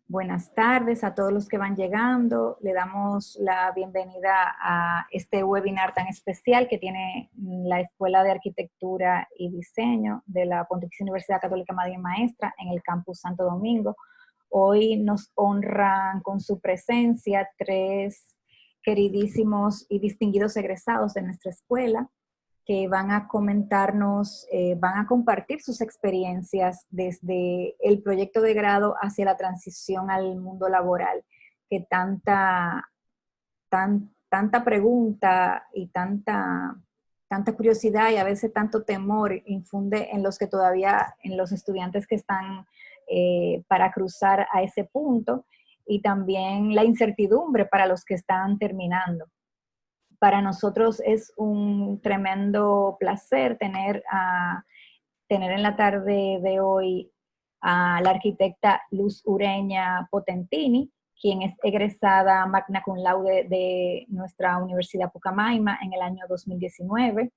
Buenas tardes a todos los que van llegando. Le damos la bienvenida a este webinar tan especial que tiene la Escuela de Arquitectura y Diseño de la Pontificia Universidad Católica Madre y Maestra en el Campus Santo Domingo. Hoy nos honran con su presencia tres queridísimos y distinguidos egresados de nuestra escuela, que van a comentarnos, van a compartir sus experiencias desde el proyecto de grado hacia la transición al mundo laboral, que tanta pregunta y tanta curiosidad y a veces tanto temor infunde en los que todavía, en los estudiantes que están para cruzar a ese punto, y también la incertidumbre para los que están terminando. Para nosotros es un tremendo placer tener en la tarde de hoy a la arquitecta Luz Ureña Potentini, quien es egresada magna cum laude de nuestra Universidad Pucamaima en el año 2019.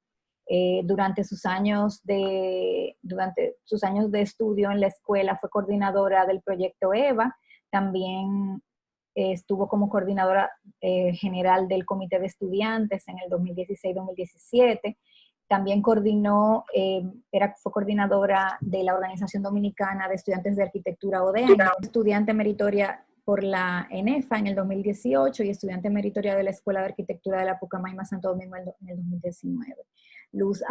Durante sus años de estudio en la escuela fue coordinadora del proyecto EVA, también estuvo como coordinadora general del Comité de Estudiantes en el 2016-2017. También fue coordinadora de la Organización Dominicana de Estudiantes de Arquitectura ODEA, estudiante meritoria por la ENEFA en el 2018 y estudiante meritoria de la Escuela de Arquitectura de la Pucamaima Santo Domingo en el 2019. Luz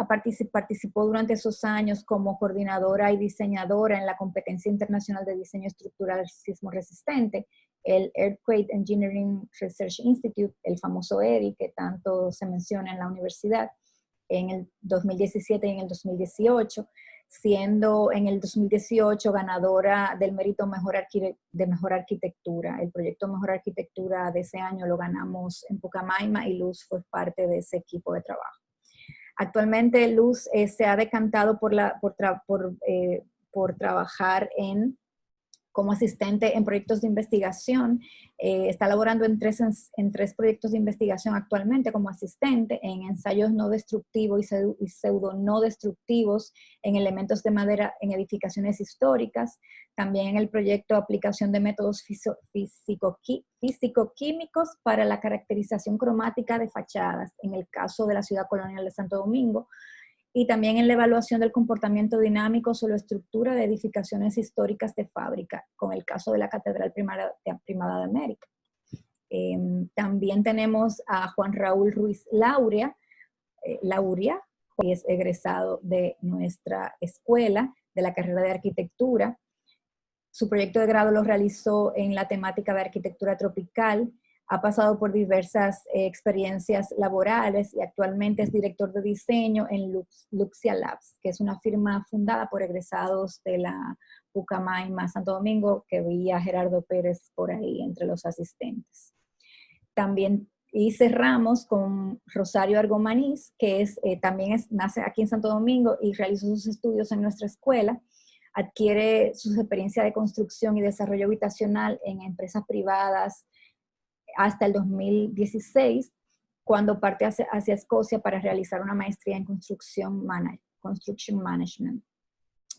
participó durante esos años como coordinadora y diseñadora en la Competencia Internacional de Diseño Estructural Sismo Resistente, el Earthquake Engineering Research Institute, el famoso ERI, que tanto se menciona en la universidad, en el 2017 y en el 2018, siendo en el 2018 ganadora del mérito de Mejor Arquitectura. El proyecto Mejor Arquitectura de ese año lo ganamos en Pucamaima y Luz fue parte de ese equipo de trabajo. Actualmente Luz se ha decantado por trabajar como asistente en proyectos de investigación. Está laborando en tres proyectos de investigación actualmente como asistente, en ensayos no destructivos y pseudo no destructivos en elementos de madera en edificaciones históricas. También en el proyecto Aplicación de métodos físico-químicos para la caracterización cromática de fachadas, en el caso de la Ciudad Colonial de Santo Domingo. Y también en la evaluación del comportamiento dinámico sobre la estructura de edificaciones históricas de fábrica, con el caso de la Catedral Primada de América. También tenemos a Juan Raúl Ruiz Lauria, que es egresado de nuestra escuela, de la carrera de arquitectura. Su proyecto de grado lo realizó en la temática de arquitectura tropical. Ha pasado por diversas experiencias laborales y actualmente es director de diseño en Luxia Labs, que es una firma fundada por egresados de la Pucamaima Santo Domingo, que vi a Gerardo Pérez por ahí entre los asistentes. También cerramos con Rosario Argomaniz, que nace aquí en Santo Domingo y realizó sus estudios en nuestra escuela. Adquiere su experiencia de construcción y desarrollo habitacional en empresas privadas hasta el 2016, cuando parte hacia Escocia para realizar una maestría en Construction Management.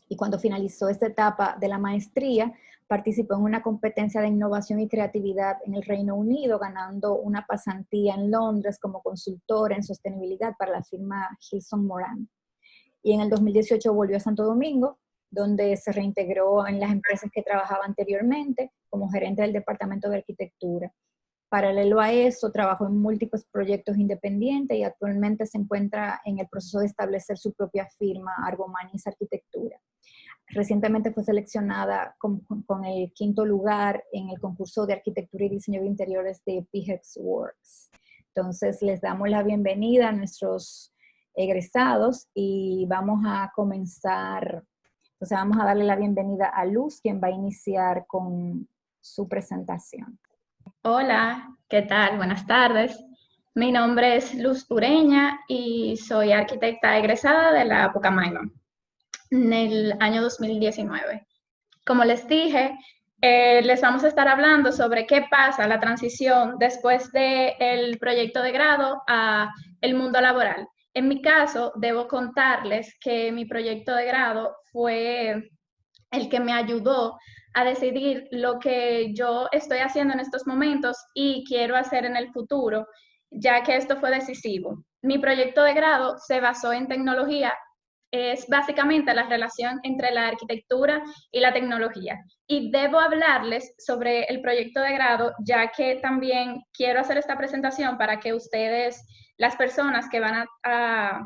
Y cuando finalizó esta etapa de la maestría, participó en una competencia de innovación y creatividad en el Reino Unido, ganando una pasantía en Londres como consultora en sostenibilidad para la firma Gilson Moran. Y en el 2018 volvió a Santo Domingo, donde se reintegró en las empresas que trabajaba anteriormente como gerente del Departamento de Arquitectura. Paralelo a eso, trabajó en múltiples proyectos independientes y actualmente se encuentra en el proceso de establecer su propia firma, Argomaniz Arquitectura. Recientemente fue seleccionada con el 5º lugar en el concurso de arquitectura y diseño de interiores de PHEX Works. Entonces, les damos la bienvenida a nuestros egresados y vamos a comenzar. Entonces, vamos a darle la bienvenida a Luz, quien va a iniciar con su presentación. Hola, ¿qué tal? Buenas tardes. Mi nombre es Luz Ureña y soy arquitecta egresada de la Pucamaima en el año 2019. Como les dije, les vamos a estar hablando sobre qué pasa la transición después del proyecto de grado a el mundo laboral. En mi caso, debo contarles que mi proyecto de grado fue el que me ayudó a decidir lo que yo estoy haciendo en estos momentos y quiero hacer en el futuro, ya que esto fue decisivo. Mi proyecto de grado se basó en tecnología, es básicamente la relación entre la arquitectura y la tecnología. Y debo hablarles sobre el proyecto de grado, ya que también quiero hacer esta presentación para que ustedes, las personas que van a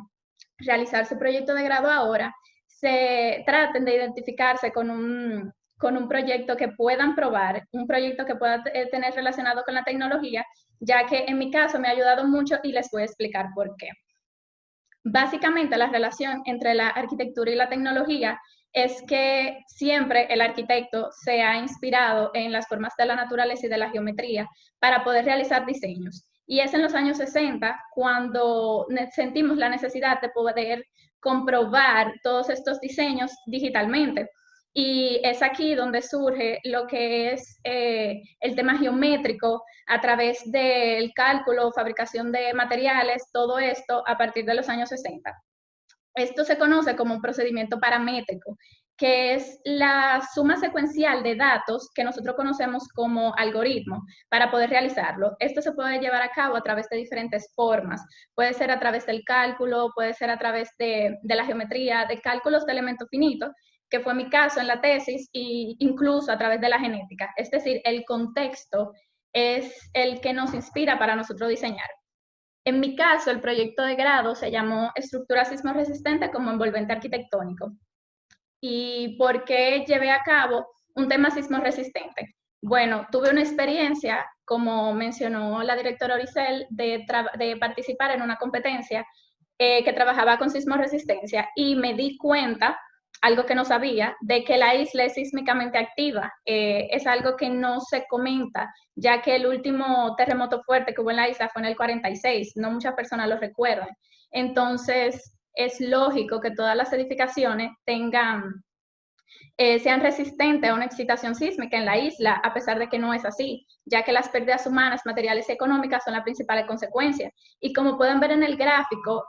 realizar su proyecto de grado ahora, se traten de identificarse con un proyecto que puedan probar, un proyecto que pueda tener relacionado con la tecnología, ya que en mi caso me ha ayudado mucho y les voy a explicar por qué. Básicamente, la relación entre la arquitectura y la tecnología es que siempre el arquitecto se ha inspirado en las formas de la naturaleza y de la geometría para poder realizar diseños. Y es en los años 60 cuando sentimos la necesidad de poder comprobar todos estos diseños digitalmente. Y es aquí donde surge lo que es el tema geométrico a través del cálculo, fabricación de materiales, todo esto a partir de los años 60. Esto se conoce como un procedimiento paramétrico, que es la suma secuencial de datos que nosotros conocemos como algoritmo para poder realizarlo. Esto se puede llevar a cabo a través de diferentes formas. Puede ser a través del cálculo, puede ser a través de la geometría, de cálculos de elementos finitos, que fue mi caso en la tesis, e incluso a través de la genética. Es decir, el contexto es el que nos inspira para nosotros diseñar. En mi caso, el proyecto de grado se llamó Estructura sismo resistente como envolvente arquitectónico. ¿Y por qué llevé a cabo un tema sismo resistente? Bueno, tuve una experiencia, como mencionó la directora Oricel, de participar en una competencia que trabajaba con sismo resistencia y me di cuenta, algo que no sabía, de que la isla es sísmicamente activa. Es algo que no se comenta, ya que el último terremoto fuerte que hubo en la isla fue en el 46, no muchas personas lo recuerdan. Entonces, es lógico que todas las edificaciones sean resistentes a una excitación sísmica en la isla, a pesar de que no es así, ya que las pérdidas humanas, materiales y económicas son las principales consecuencias. Y como pueden ver en el gráfico,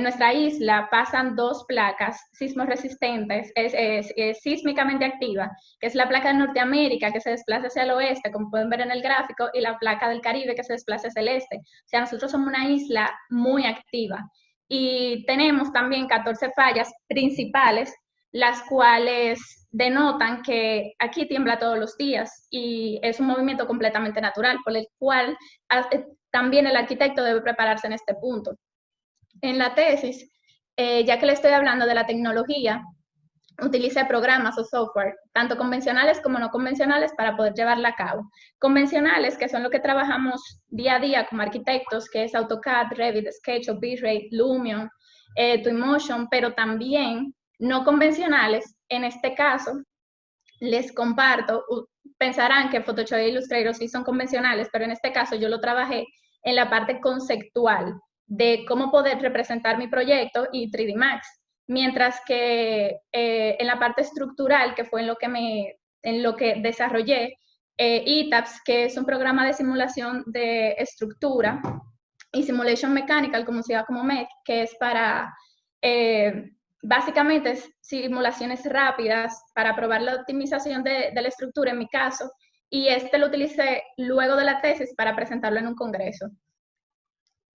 nuestra isla pasan dos placas sismos resistentes, es sísmicamente activa, que es la placa de Norteamérica que se desplaza hacia el oeste, como pueden ver en el gráfico, y la placa del Caribe que se desplaza hacia el este. O sea, nosotros somos una isla muy activa. Y tenemos también 14 fallas principales, las cuales denotan que aquí tiembla todos los días y es un movimiento completamente natural, por el cual también el arquitecto debe prepararse en este punto. En la tesis, ya que le estoy hablando de la tecnología, utilicé programas o software, tanto convencionales como no convencionales, para poder llevarla a cabo. Convencionales, que son lo que trabajamos día a día como arquitectos, que es AutoCAD, Revit, SketchUp, V-Ray, Lumion, Twinmotion, pero también no convencionales. En este caso, les comparto, pensarán que Photoshop e Illustrator sí son convencionales, pero en este caso yo lo trabajé en la parte conceptual de cómo poder representar mi proyecto y 3D Max. Mientras que en la parte estructural, que fue en lo que desarrollé, ETABS, que es un programa de simulación de estructura, y Simulation Mechanical, como se llama como MEC, que es para, básicamente, simulaciones rápidas para probar la optimización de la estructura, en mi caso, y este lo utilicé luego de la tesis para presentarlo en un congreso.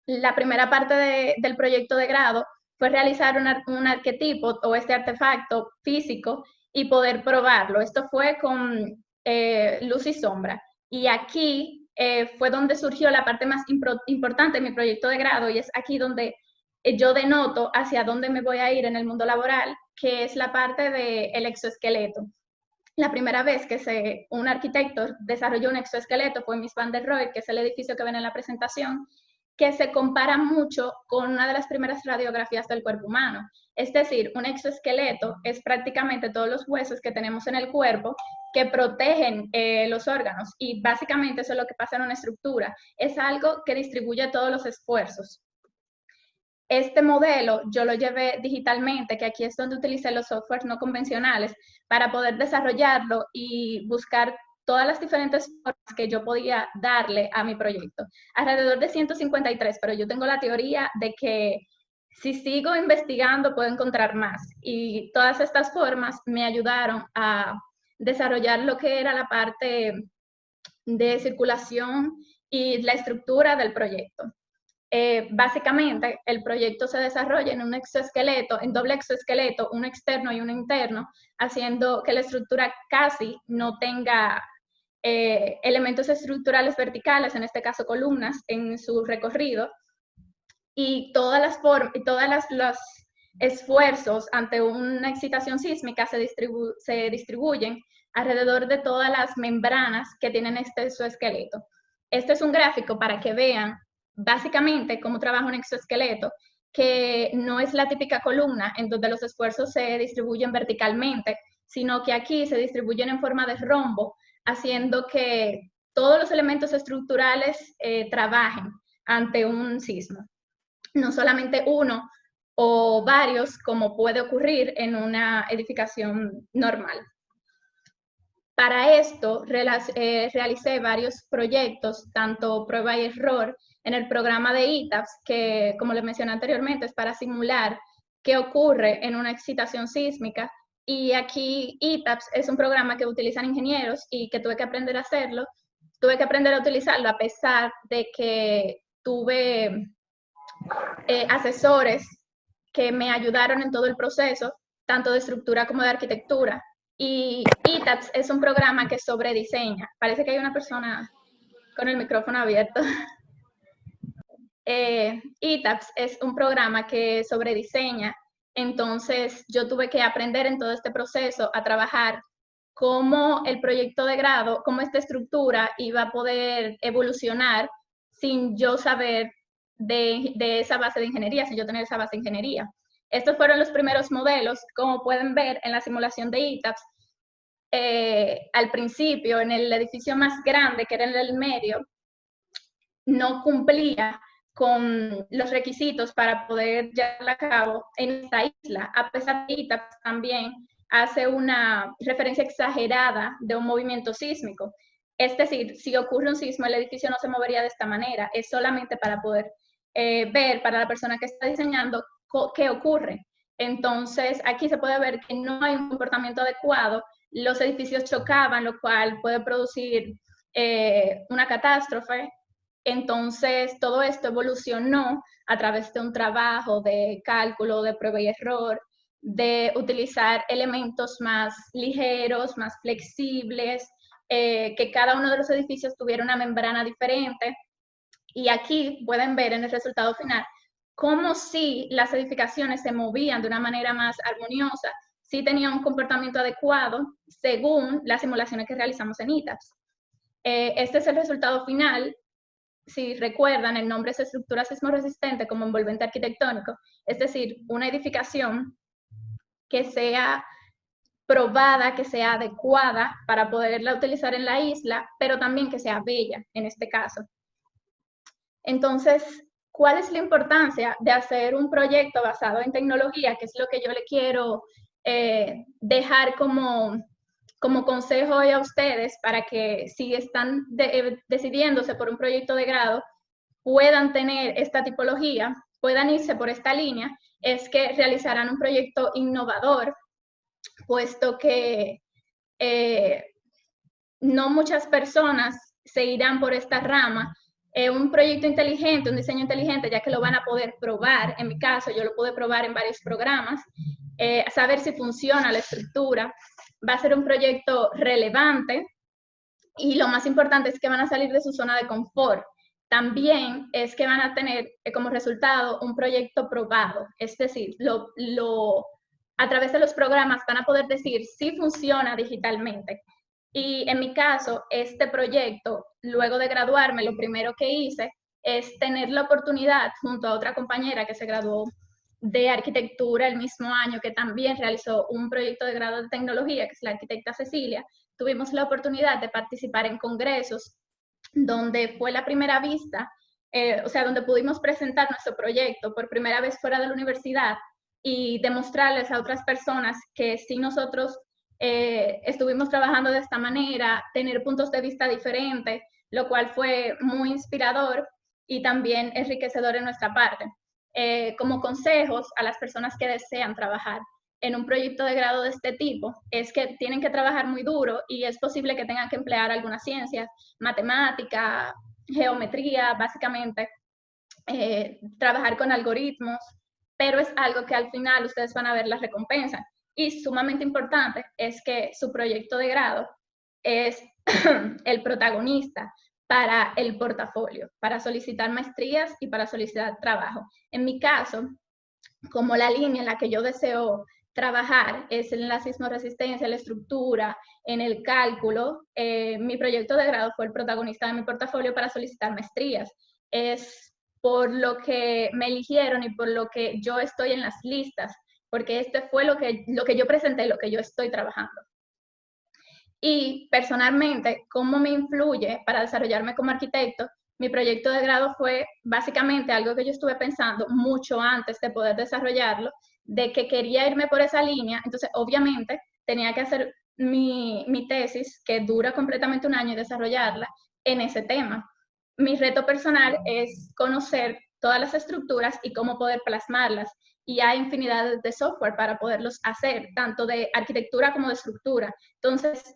La primera parte del proyecto de grado fue realizar un arquetipo o este artefacto físico y poder probarlo. Esto fue con luz y sombra. Y aquí fue donde surgió la parte más importante de mi proyecto de grado, y es aquí donde yo denoto hacia dónde me voy a ir en el mundo laboral, que es la parte del exoesqueleto. La primera vez que un arquitecto desarrolló un exoesqueleto fue en Mies van der Rohe, que es el edificio que ven en la presentación, que se compara mucho con una de las primeras radiografías del cuerpo humano. Es decir, un exoesqueleto es prácticamente todos los huesos que tenemos en el cuerpo que protegen los órganos, y básicamente eso es lo que pasa en una estructura. Es algo que distribuye todos los esfuerzos. Este modelo yo lo llevé digitalmente, que aquí es donde utilicé los softwares no convencionales para poder desarrollarlo y buscar todas las diferentes formas que yo podía darle a mi proyecto. Alrededor de 153, pero yo tengo la teoría de que si sigo investigando puedo encontrar más. Y todas estas formas me ayudaron a desarrollar lo que era la parte de circulación y la estructura del proyecto. Básicamente, el proyecto se desarrolla en un exoesqueleto, en doble exoesqueleto, uno externo y uno interno, haciendo que la estructura casi no tenga elementos estructurales verticales, en este caso columnas, en su recorrido, y todos los esfuerzos ante una excitación sísmica se distribuyen alrededor de todas las membranas que tienen este exoesqueleto. Este es un gráfico para que vean básicamente cómo trabaja un exoesqueleto, que no es la típica columna en donde los esfuerzos se distribuyen verticalmente, sino que aquí se distribuyen en forma de rombo, haciendo que todos los elementos estructurales trabajen ante un sismo. No solamente uno o varios, como puede ocurrir en una edificación normal. Para esto, realicé varios proyectos, tanto prueba y error, en el programa de ETAPS, que, como les mencioné anteriormente, es para simular qué ocurre en una excitación sísmica. Y aquí ETAPS es un programa que utilizan ingenieros y que tuve que aprender a hacerlo. Tuve que aprender a utilizarlo a pesar de que tuve asesores que me ayudaron en todo el proceso, tanto de estructura como de arquitectura. Y ETAPS es un programa que sobrediseña. Parece que hay una persona con el micrófono abierto. ETAPS es un programa que sobrediseña. Entonces yo tuve que aprender en todo este proceso a trabajar cómo el proyecto de grado, cómo esta estructura iba a poder evolucionar sin yo saber de esa base de ingeniería, sin yo tener esa base de ingeniería. Estos fueron los primeros modelos, como pueden ver en la simulación de ETAPS. Al principio, en el edificio más grande, que era en el medio, no cumplía con los requisitos para poder llevarla a cabo en esta isla, a pesar de que ETAPS también hace una referencia exagerada de un movimiento sísmico. Es decir, si ocurre un sismo, el edificio no se movería de esta manera, es solamente para poder ver para la persona que está diseñando qué ocurre. Entonces, aquí se puede ver que no hay un comportamiento adecuado, los edificios chocaban, lo cual puede producir una catástrofe. Entonces, todo esto evolucionó a través de un trabajo de cálculo, de prueba y error, de utilizar elementos más ligeros, más flexibles, que cada uno de los edificios tuviera una membrana diferente. Y aquí pueden ver en el resultado final cómo si las edificaciones se movían de una manera más armoniosa, si tenían un comportamiento adecuado según las simulaciones que realizamos en ETAPS. Este es el resultado final. Si recuerdan, el nombre es estructura sismoresistente como envolvente arquitectónico, es decir, una edificación que sea probada, que sea adecuada para poderla utilizar en la isla, pero también que sea bella en este caso. Entonces, ¿cuál es la importancia de hacer un proyecto basado en tecnología? Que es lo que yo le quiero dejar como consejo hoy a ustedes para que si están decidiéndose por un proyecto de grado, puedan tener esta tipología, puedan irse por esta línea, es que realizarán un proyecto innovador, puesto que no muchas personas se irán por esta rama. Un proyecto inteligente, un diseño inteligente, ya que lo van a poder probar. En mi caso, yo lo pude probar en varios programas, saber si funciona la estructura. Va a ser un proyecto relevante y lo más importante es que van a salir de su zona de confort. También es que van a tener como resultado un proyecto probado, es decir, a través de los programas van a poder decir si funciona digitalmente. Y en mi caso, este proyecto, luego de graduarme, lo primero que hice es tener la oportunidad, junto a otra compañera que se graduó de arquitectura el mismo año, que también realizó un proyecto de grado de tecnología, que es la arquitecta Cecilia, tuvimos la oportunidad de participar en congresos donde fue la primera vista, donde pudimos presentar nuestro proyecto por primera vez fuera de la universidad y demostrarles a otras personas que si nosotros estuvimos trabajando de esta manera, tener puntos de vista diferentes, lo cual fue muy inspirador y también enriquecedor en nuestra parte. como consejos a las personas que desean trabajar en un proyecto de grado de este tipo, es que tienen que trabajar muy duro y es posible que tengan que emplear algunas ciencias, matemática, geometría, básicamente, trabajar con algoritmos, pero es algo que al final ustedes van a ver las recompensas. Y sumamente importante es que su proyecto de grado es el protagonista para el portafolio, para solicitar maestrías y para solicitar trabajo. En mi caso, como la línea en la que yo deseo trabajar es en la sismoresistencia, la estructura, en el cálculo, mi proyecto de grado fue el protagonista de mi portafolio para solicitar maestrías. Es por lo que me eligieron y por lo que yo estoy en las listas, porque este fue lo que yo presenté y lo que yo estoy trabajando. Y personalmente, ¿cómo me influye para desarrollarme como arquitecto? Mi proyecto de grado fue básicamente algo que yo estuve pensando mucho antes de poder desarrollarlo, de que quería irme por esa línea. Entonces, obviamente, tenía que hacer mi tesis, que dura completamente un año, y desarrollarla en ese tema. Mi reto personal es conocer todas las estructuras y cómo poder plasmarlas. Y hay infinidad de software para poderlos hacer, tanto de arquitectura como de estructura. Entonces,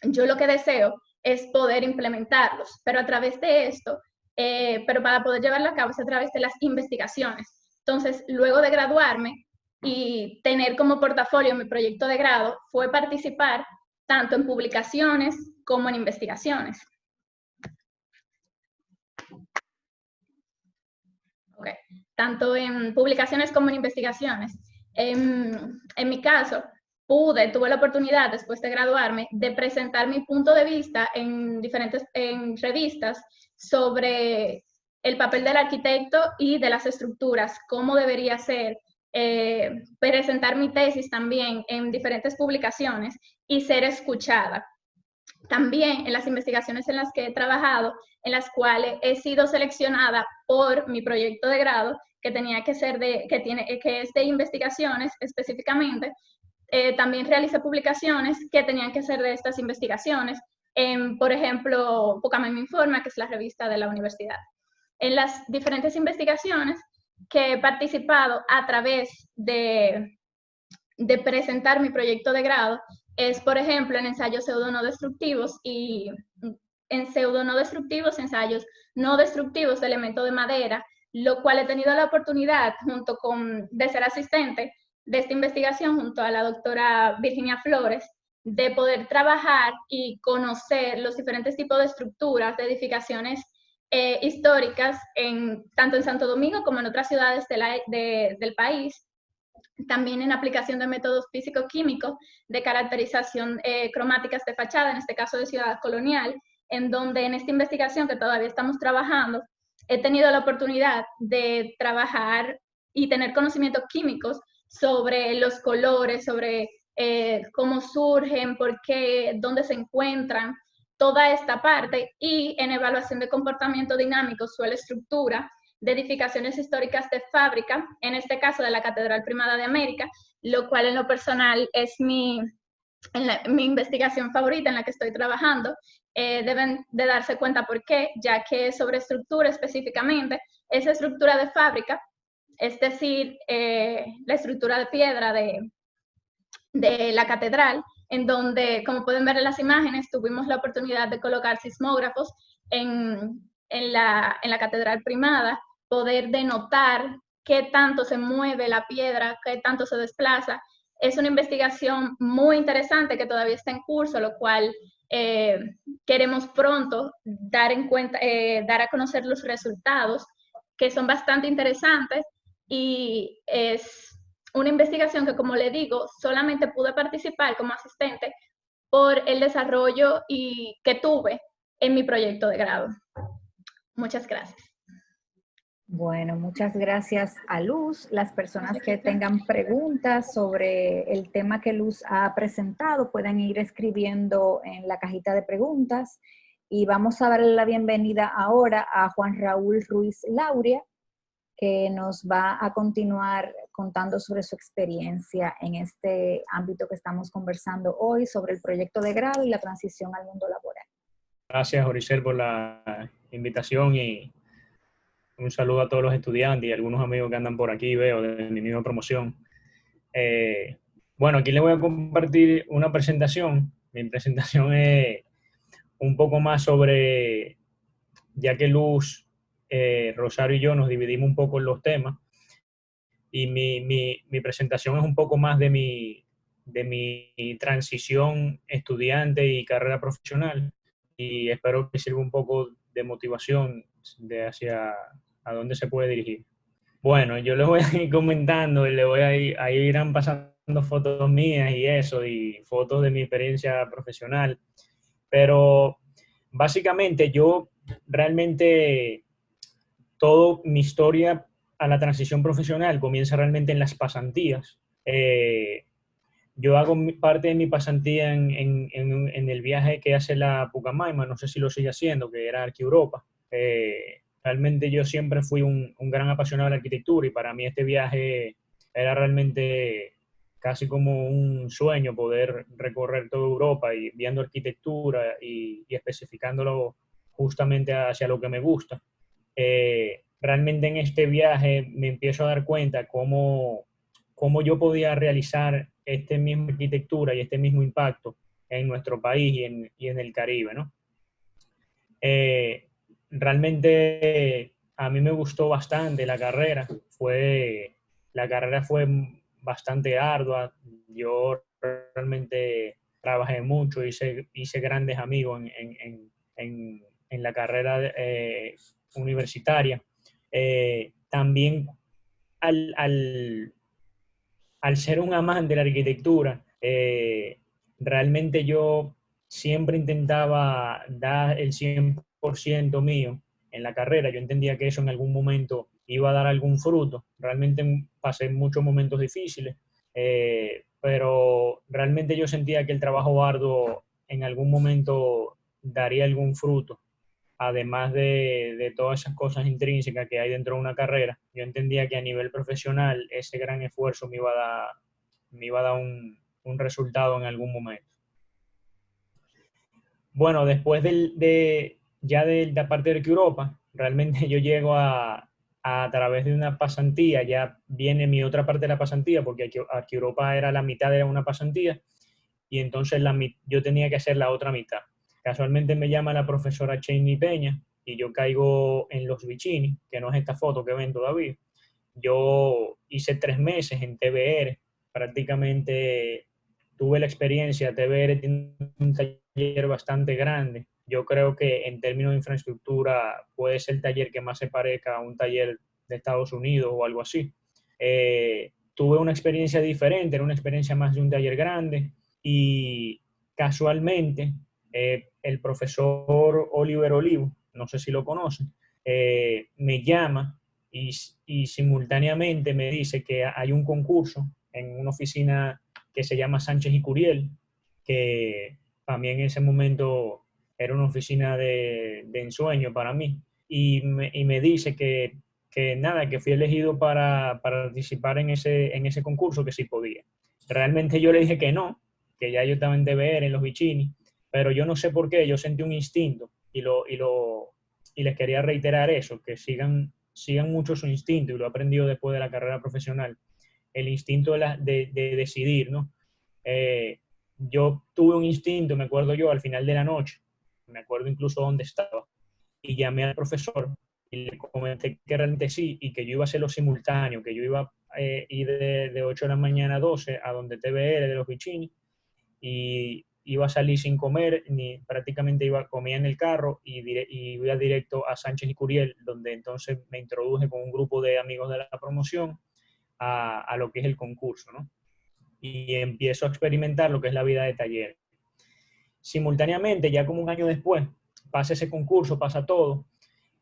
yo lo que deseo es poder implementarlos, pero a través de esto, pero para poder llevarlo a cabo es a través de las investigaciones. Entonces, luego de graduarme y tener como portafolio mi proyecto de grado, fue participar tanto en publicaciones como en investigaciones. Okay. Tanto en publicaciones como en investigaciones. En mi caso, tuve la oportunidad, después de graduarme, de presentar mi punto de vista en diferentes revistas sobre el papel del arquitecto y de las estructuras, cómo debería ser, presentar mi tesis también en diferentes publicaciones y ser escuchada. También en las investigaciones en las que he trabajado, en las cuales he sido seleccionada por mi proyecto de grado, que tenía que ser que es de investigaciones específicamente. También realicé publicaciones que tenían que ser de estas investigaciones, por ejemplo, Pucamaima Informa, que es la revista de la universidad. En las diferentes investigaciones que he participado a través de presentar mi proyecto de grado, es, por ejemplo, en ensayos pseudo-no destructivos y en pseudo-no destructivos, ensayos no destructivos de elemento de madera, lo cual he tenido la oportunidad, de ser asistente de esta investigación junto a la doctora Virginia Flores, de poder trabajar y conocer los diferentes tipos de estructuras de edificaciones históricas, tanto en Santo Domingo como en otras ciudades del país. También en aplicación de métodos físico-químicos de caracterización cromáticas de fachada, en este caso de Ciudad Colonial, en donde en esta investigación que todavía estamos trabajando, he tenido la oportunidad de trabajar y tener conocimientos químicos sobre los colores, sobre cómo surgen, por qué, dónde se encuentran, toda esta parte, y en evaluación de comportamiento dinámico, suelo, estructura, de edificaciones históricas de fábrica, en este caso de la Catedral Primada de América, lo cual en lo personal es mi investigación favorita en la que estoy trabajando. Deben de darse cuenta por qué, ya que sobre estructura específicamente, esa estructura de fábrica, es decir, la estructura de piedra de la catedral, en donde, como pueden ver en las imágenes, tuvimos la oportunidad de colocar sismógrafos en la Catedral Primada, poder denotar qué tanto se mueve la piedra, qué tanto se desplaza. Es una investigación muy interesante que todavía está en curso, lo cual queremos pronto dar a conocer los resultados, que son bastante interesantes, y es una investigación que, como le digo, solamente pude participar como asistente por el desarrollo que tuve en mi proyecto de grado. Muchas gracias. Bueno, muchas gracias a Luz. Las personas que tengan preguntas sobre el tema que Luz ha presentado pueden ir escribiendo en la cajita de preguntas, y vamos a darle la bienvenida ahora a Juan Raúl Ruiz Lauria, que nos va a continuar contando sobre su experiencia en este ámbito que estamos conversando hoy, sobre el proyecto de grado y la transición al mundo laboral. Gracias, Oricel, por la invitación y Un saludo a todos los estudiantes y a algunos amigos que andan por aquí, veo, de mi misma promoción. Bueno, aquí les voy a compartir una presentación. Mi presentación es un poco más sobre, ya que Luz, Rosario y yo nos dividimos un poco en los temas, y mi presentación es un poco más de mi transición estudiante y carrera profesional, y espero que sirva un poco de motivación de hacia a dónde se puede dirigir. Bueno, yo les voy a ir comentando y les voy a ir, ahí irán pasando fotos mías y eso, y fotos de mi experiencia profesional. Pero básicamente yo realmente, toda mi historia a la transición profesional comienza realmente en las pasantías. Yo hago parte de mi pasantía en el viaje que hace la Pucamaima, no sé si lo sigue haciendo, que era Arqueuropa. Realmente yo siempre fui un gran apasionado de la arquitectura, y para mí este viaje era realmente casi como un sueño, poder recorrer toda Europa y viendo arquitectura y especificándolo justamente hacia lo que me gusta. Realmente en este viaje me empiezo a dar cuenta cómo yo podía realizar esta misma arquitectura y este mismo impacto en nuestro país y en el Caribe, ¿no? Realmente a mí me gustó bastante la carrera. La carrera fue bastante ardua. Yo realmente trabajé mucho, hice grandes amigos en la carrera universitaria. También al ser un amante de la arquitectura, realmente yo siempre intentaba dar el 100% mío en la carrera. Yo entendía que eso en algún momento iba a dar algún fruto. Realmente pasé muchos momentos difíciles, pero realmente yo sentía que el trabajo arduo en algún momento daría algún fruto. Además de todas esas cosas intrínsecas que hay dentro de una carrera, yo entendía que a nivel profesional ese gran esfuerzo me iba a dar un resultado en algún momento. Bueno, después ya de la parte de Europa, realmente yo llego a través de una pasantía, ya viene mi otra parte de la pasantía, porque aquí Europa era la mitad de una pasantía, y entonces yo tenía que hacer la otra mitad. Casualmente me llama la profesora Cheney Peña y yo caigo en Los Vicini, que no es esta foto que ven todavía. Yo hice 3 meses en TBR, prácticamente tuve la experiencia. TBR tiene un taller bastante grande. Yo creo que en términos de infraestructura puede ser el taller que más se parezca a un taller de Estados Unidos o algo así. Tuve una experiencia diferente, era una experiencia más de un taller grande, y casualmente el profesor Oliver Olivo, no sé si lo conocen, me llama y simultáneamente me dice que hay un concurso en una oficina que se llama Sánchez y Curiel, que también en ese momento era una oficina de ensueño para mí, y me dice que nada, que fui elegido para participar en ese concurso, que sí podía. Realmente yo le dije que no, que ya yo estaba en DBR, en Los Vicini, pero yo no sé por qué, yo sentí un instinto y les quería reiterar eso, que sigan mucho su instinto, y lo he aprendido después de la carrera profesional, el instinto de decidir, ¿no? Yo tuve un instinto, me acuerdo yo, al final de la noche, me acuerdo incluso dónde estaba, y llamé al profesor y le comenté que realmente sí, y que yo iba a hacerlo simultáneo, que yo iba a ir de 8 de la mañana a 12 a donde TBR de Los Vicini, y iba a salir sin comer, prácticamente iba a comer en el carro, y iba directo a Sánchez y Curiel, donde entonces me introduje con un grupo de amigos de la promoción a lo que es el concurso, ¿no? Y empiezo a experimentar lo que es la vida de taller. Simultáneamente, ya como un año después, pasa ese concurso, pasa todo,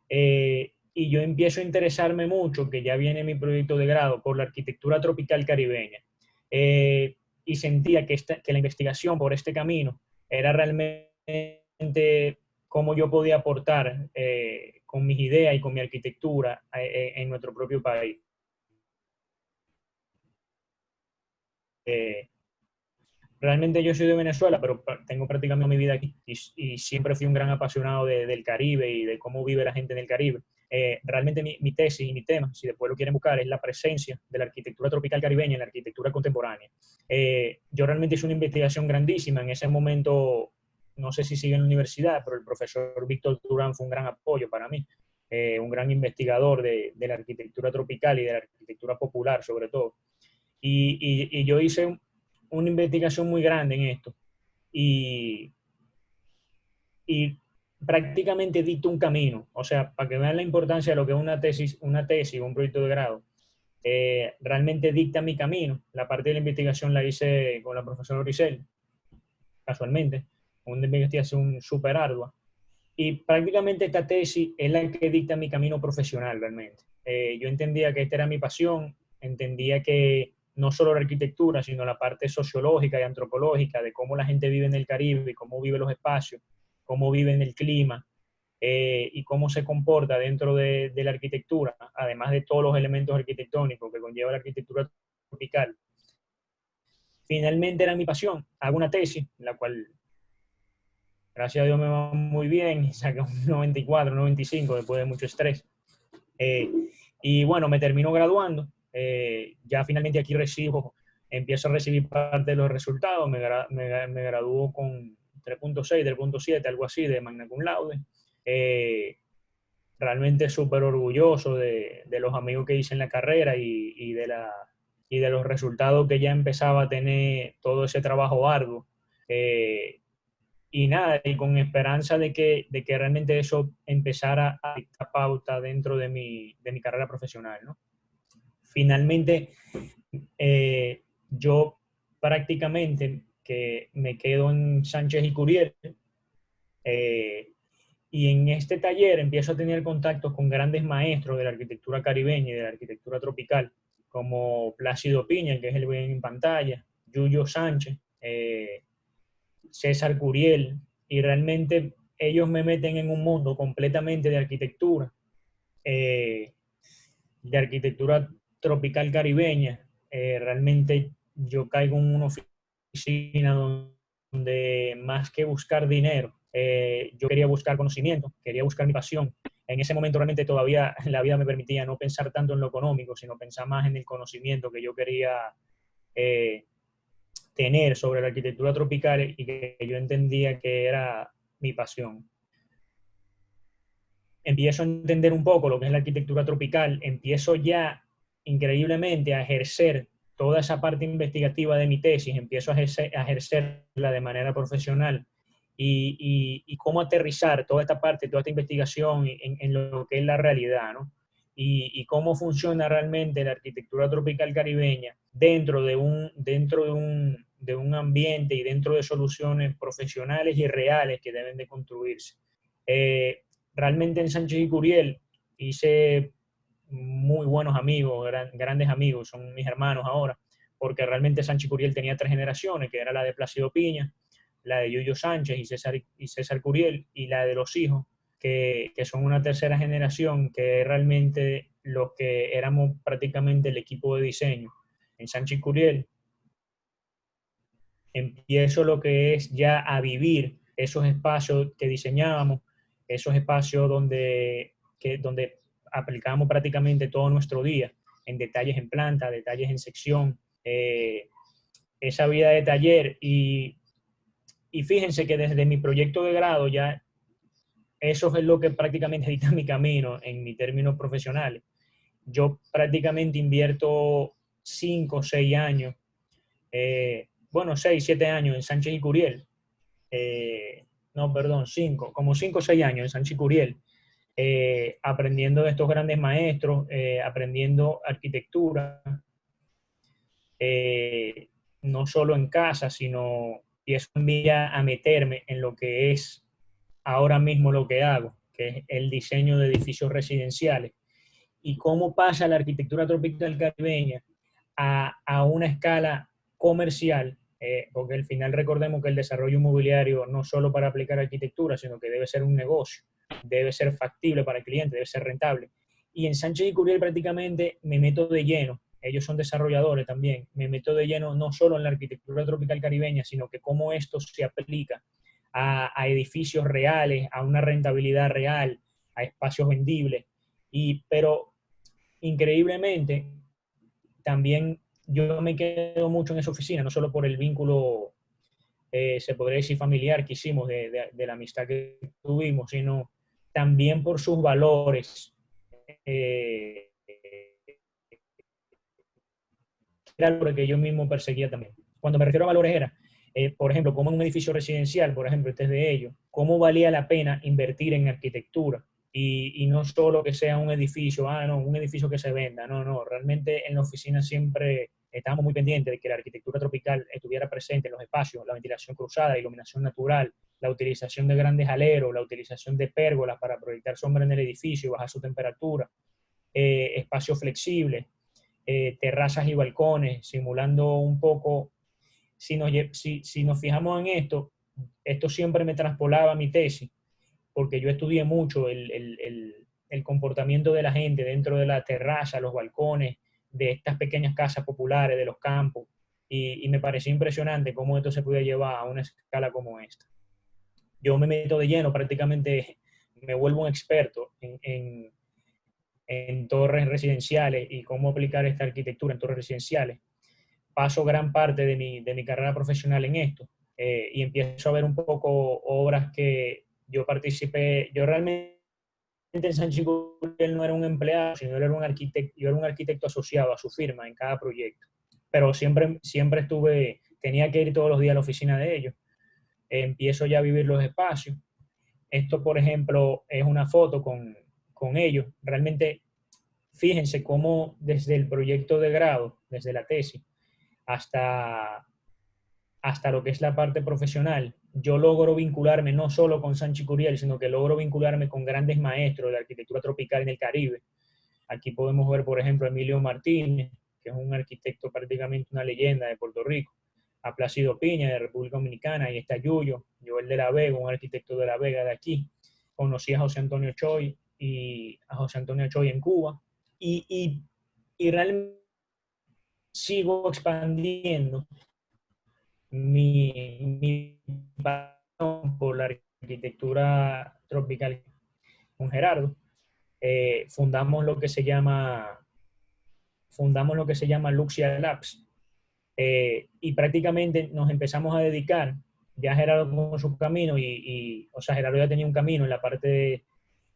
y yo empiezo a interesarme mucho, que ya viene mi proyecto de grado, por la arquitectura tropical caribeña. Y sentía que la investigación por este camino era realmente cómo yo podía aportar con mis ideas y con mi arquitectura en nuestro propio país. Realmente yo soy de Venezuela, pero tengo prácticamente mi vida aquí, y siempre fui un gran apasionado del Caribe y de cómo vive la gente en el Caribe. Realmente mi tesis y mi tema, si después lo quieren buscar, es la presencia de la arquitectura tropical caribeña en la arquitectura contemporánea. Yo realmente hice una investigación grandísima. En ese momento, no sé si sigue en la universidad, pero el profesor Víctor Durán fue un gran apoyo para mí, un gran investigador de la arquitectura tropical y de la arquitectura popular sobre todo. Y yo hice una investigación muy grande en esto y prácticamente dicto un camino. O sea, para que vean la importancia de lo que es una tesis o un proyecto de grado, realmente dicta mi camino. La parte de la investigación la hice con la profesora Oricel, casualmente, una investigación súper ardua. Y prácticamente esta tesis es la que dicta mi camino profesional realmente. Yo entendía que esta era mi pasión, entendía que no solo la arquitectura, sino la parte sociológica y antropológica de cómo la gente vive en el Caribe y cómo vive los espacios, cómo vive en el clima, y cómo se comporta dentro de la arquitectura, además de todos los elementos arquitectónicos que conlleva la arquitectura tropical. Finalmente era mi pasión. Hago una tesis, la cual, gracias a Dios, me va muy bien, y saqué un 94, 95 después de mucho estrés. Y bueno, me termino graduando. Ya finalmente aquí empiezo a recibir parte de los resultados. Me gradúo con 3.6, 3.7, algo así, de Magna Cum Laude. Realmente súper orgulloso de los amigos que hice en la carrera y de los resultados que ya empezaba a tener todo ese trabajo arduo. Y nada, y con esperanza de que realmente eso empezara a dictar pauta dentro de mi carrera profesional, ¿no? Finalmente, yo prácticamente que me quedo en Sánchez y Curiel, y en este taller empiezo a tener contactos con grandes maestros de la arquitectura caribeña y de la arquitectura tropical, como Plácido Piña, que es el que ven en pantalla, Yuyo Sánchez, César Curiel, y realmente ellos me meten en un mundo completamente de arquitectura tropical caribeña. Realmente yo caigo en una oficina donde más que buscar dinero, yo quería buscar conocimiento, quería buscar mi pasión. En ese momento realmente todavía la vida me permitía no pensar tanto en lo económico, sino pensar más en el conocimiento que yo quería tener sobre la arquitectura tropical y que yo entendía que era mi pasión. Empiezo a entender un poco lo que es la arquitectura tropical, empiezo ya increíblemente a ejercer toda esa parte investigativa de mi tesis, empiezo a ejercerla de manera profesional y cómo aterrizar toda esta parte, toda esta investigación en lo que es la realidad, ¿no? Y cómo funciona realmente la arquitectura tropical caribeña dentro de un ambiente y dentro de soluciones profesionales y reales que deben de construirse. Realmente en Sánchez y Curiel hice muy buenos amigos, grandes amigos, son mis hermanos ahora, porque realmente Sánchez y Curiel tenía 3 generaciones, que era la de Plácido Piña, la de Yuyo Sánchez y César Curiel, y la de los hijos, que son una tercera generación, que realmente los que éramos prácticamente el equipo de diseño. En Sánchez y Curiel empiezo lo que es ya a vivir esos espacios que diseñábamos, esos espacios donde aplicamos prácticamente todo nuestro día, en detalles en planta, detalles en sección, esa vida de taller. Y fíjense que desde mi proyecto de grado ya eso es lo que prácticamente dicta mi camino en mis términos profesionales. Yo prácticamente invierto 5 o 6 años, 6, 7 años en Sánchez y Curiel. Como 5 o 6 años en Sánchez y Curiel, aprendiendo de estos grandes maestros, aprendiendo arquitectura, no solo en casa, sino empiezo a meterme en lo que es ahora mismo lo que hago, que es el diseño de edificios residenciales, y cómo pasa la arquitectura tropical caribeña a una escala comercial, porque al final recordemos que el desarrollo inmobiliario no solo para aplicar arquitectura, sino que debe ser un negocio, debe ser factible para el cliente, debe ser rentable. Y en Sánchez y Curiel prácticamente me meto de lleno, ellos son desarrolladores también, me meto de lleno no solo en la arquitectura tropical caribeña, sino que cómo esto se aplica a edificios reales, a una rentabilidad real, a espacios vendibles. Pero increíblemente, también yo me quedo mucho en esa oficina, no solo por el vínculo, se podría decir familiar que hicimos de la amistad que tuvimos, sino también por sus valores. Eh, Era lo que yo mismo perseguía también. Cuando me refiero a valores era, por ejemplo, como en un edificio residencial, por ejemplo, este es de ellos, cómo valía la pena invertir en arquitectura y no solo que sea un edificio, no, un edificio que se venda, no, realmente en la oficina siempre estábamos muy pendientes de que la arquitectura tropical estuviera presente en los espacios, la ventilación cruzada, la iluminación natural, la utilización de grandes aleros, la utilización de pérgolas para proyectar sombra en el edificio y bajar su temperatura, espacios flexibles, terrazas y balcones, simulando un poco, si nos fijamos en esto siempre me traspolaba a mi tesis, porque yo estudié mucho el comportamiento de la gente dentro de la terraza, los balcones, de estas pequeñas casas populares, de los campos, y me pareció impresionante cómo esto se puede llevar a una escala como esta. Yo me meto de lleno, prácticamente me vuelvo un experto en torres residenciales y cómo aplicar esta arquitectura en torres residenciales. Paso gran parte de mi carrera profesional en esto, y empiezo a ver un poco obras que yo participé. Yo realmente en Sánchez Curiel no era un empleado, sino yo era un arquitecto asociado a su firma en cada proyecto. Pero siempre tenía que ir todos los días a la oficina de ellos. Empiezo ya a vivir los espacios. Esto, por ejemplo, es una foto con ellos. Realmente, fíjense cómo desde el proyecto de grado, desde la tesis, hasta lo que es la parte profesional, yo logro vincularme no solo con Sánchez Curiel, sino que logro vincularme con grandes maestros de la arquitectura tropical en el Caribe. Aquí podemos ver, por ejemplo, a Emilio Martínez, que es un arquitecto prácticamente una leyenda de Puerto Rico, a Plácido Piña de República Dominicana, y está Yuyo, Joel de la Vega, un arquitecto de la Vega de aquí. Conocí a José Antonio Choy en Cuba, y realmente sigo expandiendo mi pasión por la arquitectura tropical con Gerardo. Fundamos lo que se llama Luxia Labs, y prácticamente nos empezamos a dedicar, ya Gerardo con su camino, o sea, Gerardo ya tenía un camino en la parte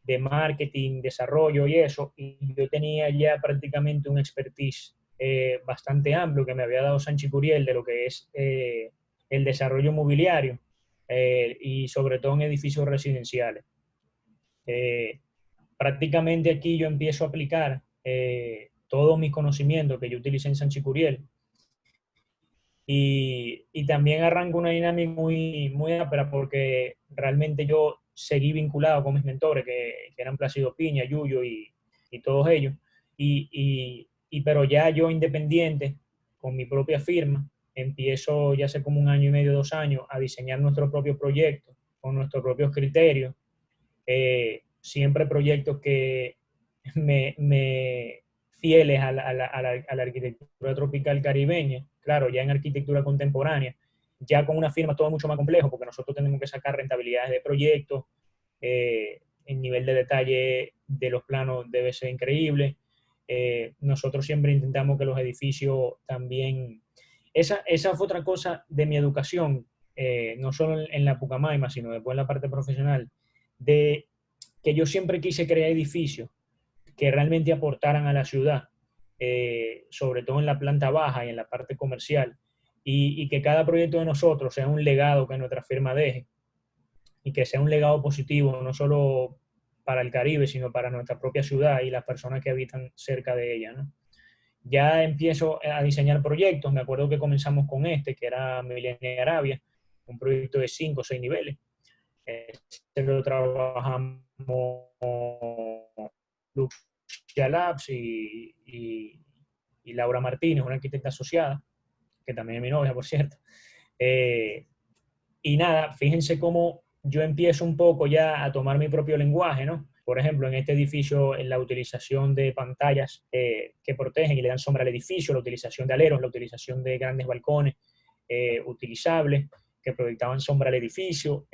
de marketing, desarrollo y eso, y yo tenía ya prácticamente un expertise bastante amplio que me había dado Sánchez Curiel de lo que es el desarrollo inmobiliario, y sobre todo en edificios residenciales. Prácticamente aquí yo empiezo a aplicar todos mis conocimientos que yo utilicé en Sánchez Curiel, y también arranco una dinámica muy, muy ápera, porque realmente yo seguí vinculado con mis mentores, que eran Plácido Piña, Yuyo y todos ellos, pero ya yo independiente, con mi propia firma, empiezo ya hace como 1 año y medio, 2 años, a diseñar nuestro propio proyecto, con nuestros propios criterios, siempre proyectos que fieles a la arquitectura tropical caribeña, claro, ya en arquitectura contemporánea, ya con una firma todo mucho más complejo, porque nosotros tenemos que sacar rentabilidades de proyectos, el nivel de detalle de los planos debe ser increíble. Nosotros siempre intentamos que los edificios también... Esa fue otra cosa de mi educación, no solo en la Pucamaima, sino después en la parte profesional, de que yo siempre quise crear edificios que realmente aportaran a la ciudad, sobre todo en la planta baja y en la parte comercial, y que cada proyecto de nosotros sea un legado que nuestra firma deje, y que sea un legado positivo, no solo para el Caribe, sino para nuestra propia ciudad y las personas que habitan cerca de ella, ¿no? Ya empiezo a diseñar proyectos. Me acuerdo que comenzamos con que era Milenia Arabia, un proyecto de 5 o 6 niveles. Lo trabajamos Luxia Labs y Laura Martínez, una arquitecta asociada, que también es mi novia, por cierto. Y nada, fíjense cómo yo empiezo un poco ya a tomar mi propio lenguaje, ¿no? Por ejemplo, en este edificio, en la utilización de pantallas que protegen y le dan sombra al edificio, la utilización de aleros, la utilización de grandes balcones utilizables que proyectaban sombra al edificio,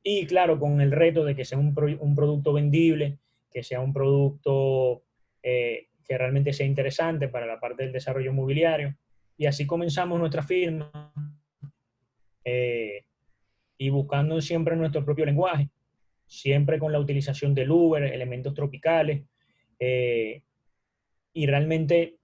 y claro, con el reto de que sea un producto vendible, que sea un producto que realmente sea interesante para la parte del desarrollo inmobiliario. Y así comenzamos nuestra firma, y buscando siempre nuestro propio lenguaje, siempre con la utilización del Uber, elementos tropicales, y realmente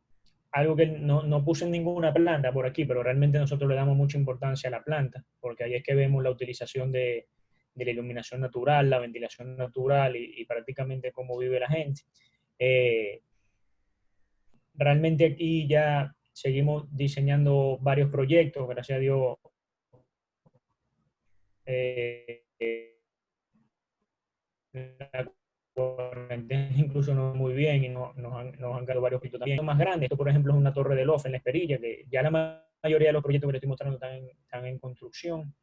algo que no puse en ninguna planta por aquí, pero realmente nosotros le damos mucha importancia a la planta, porque ahí es que vemos la utilización de la iluminación natural, la ventilación natural y prácticamente cómo vive la gente. Realmente aquí ya seguimos diseñando varios proyectos, gracias a Dios. La cuarentena incluso no muy bien y nos han quedado varios proyectos también más grandes. Esto, por ejemplo, es una torre de loft en La Esperilla, que ya la mayoría de los proyectos que les estoy mostrando están en construcción.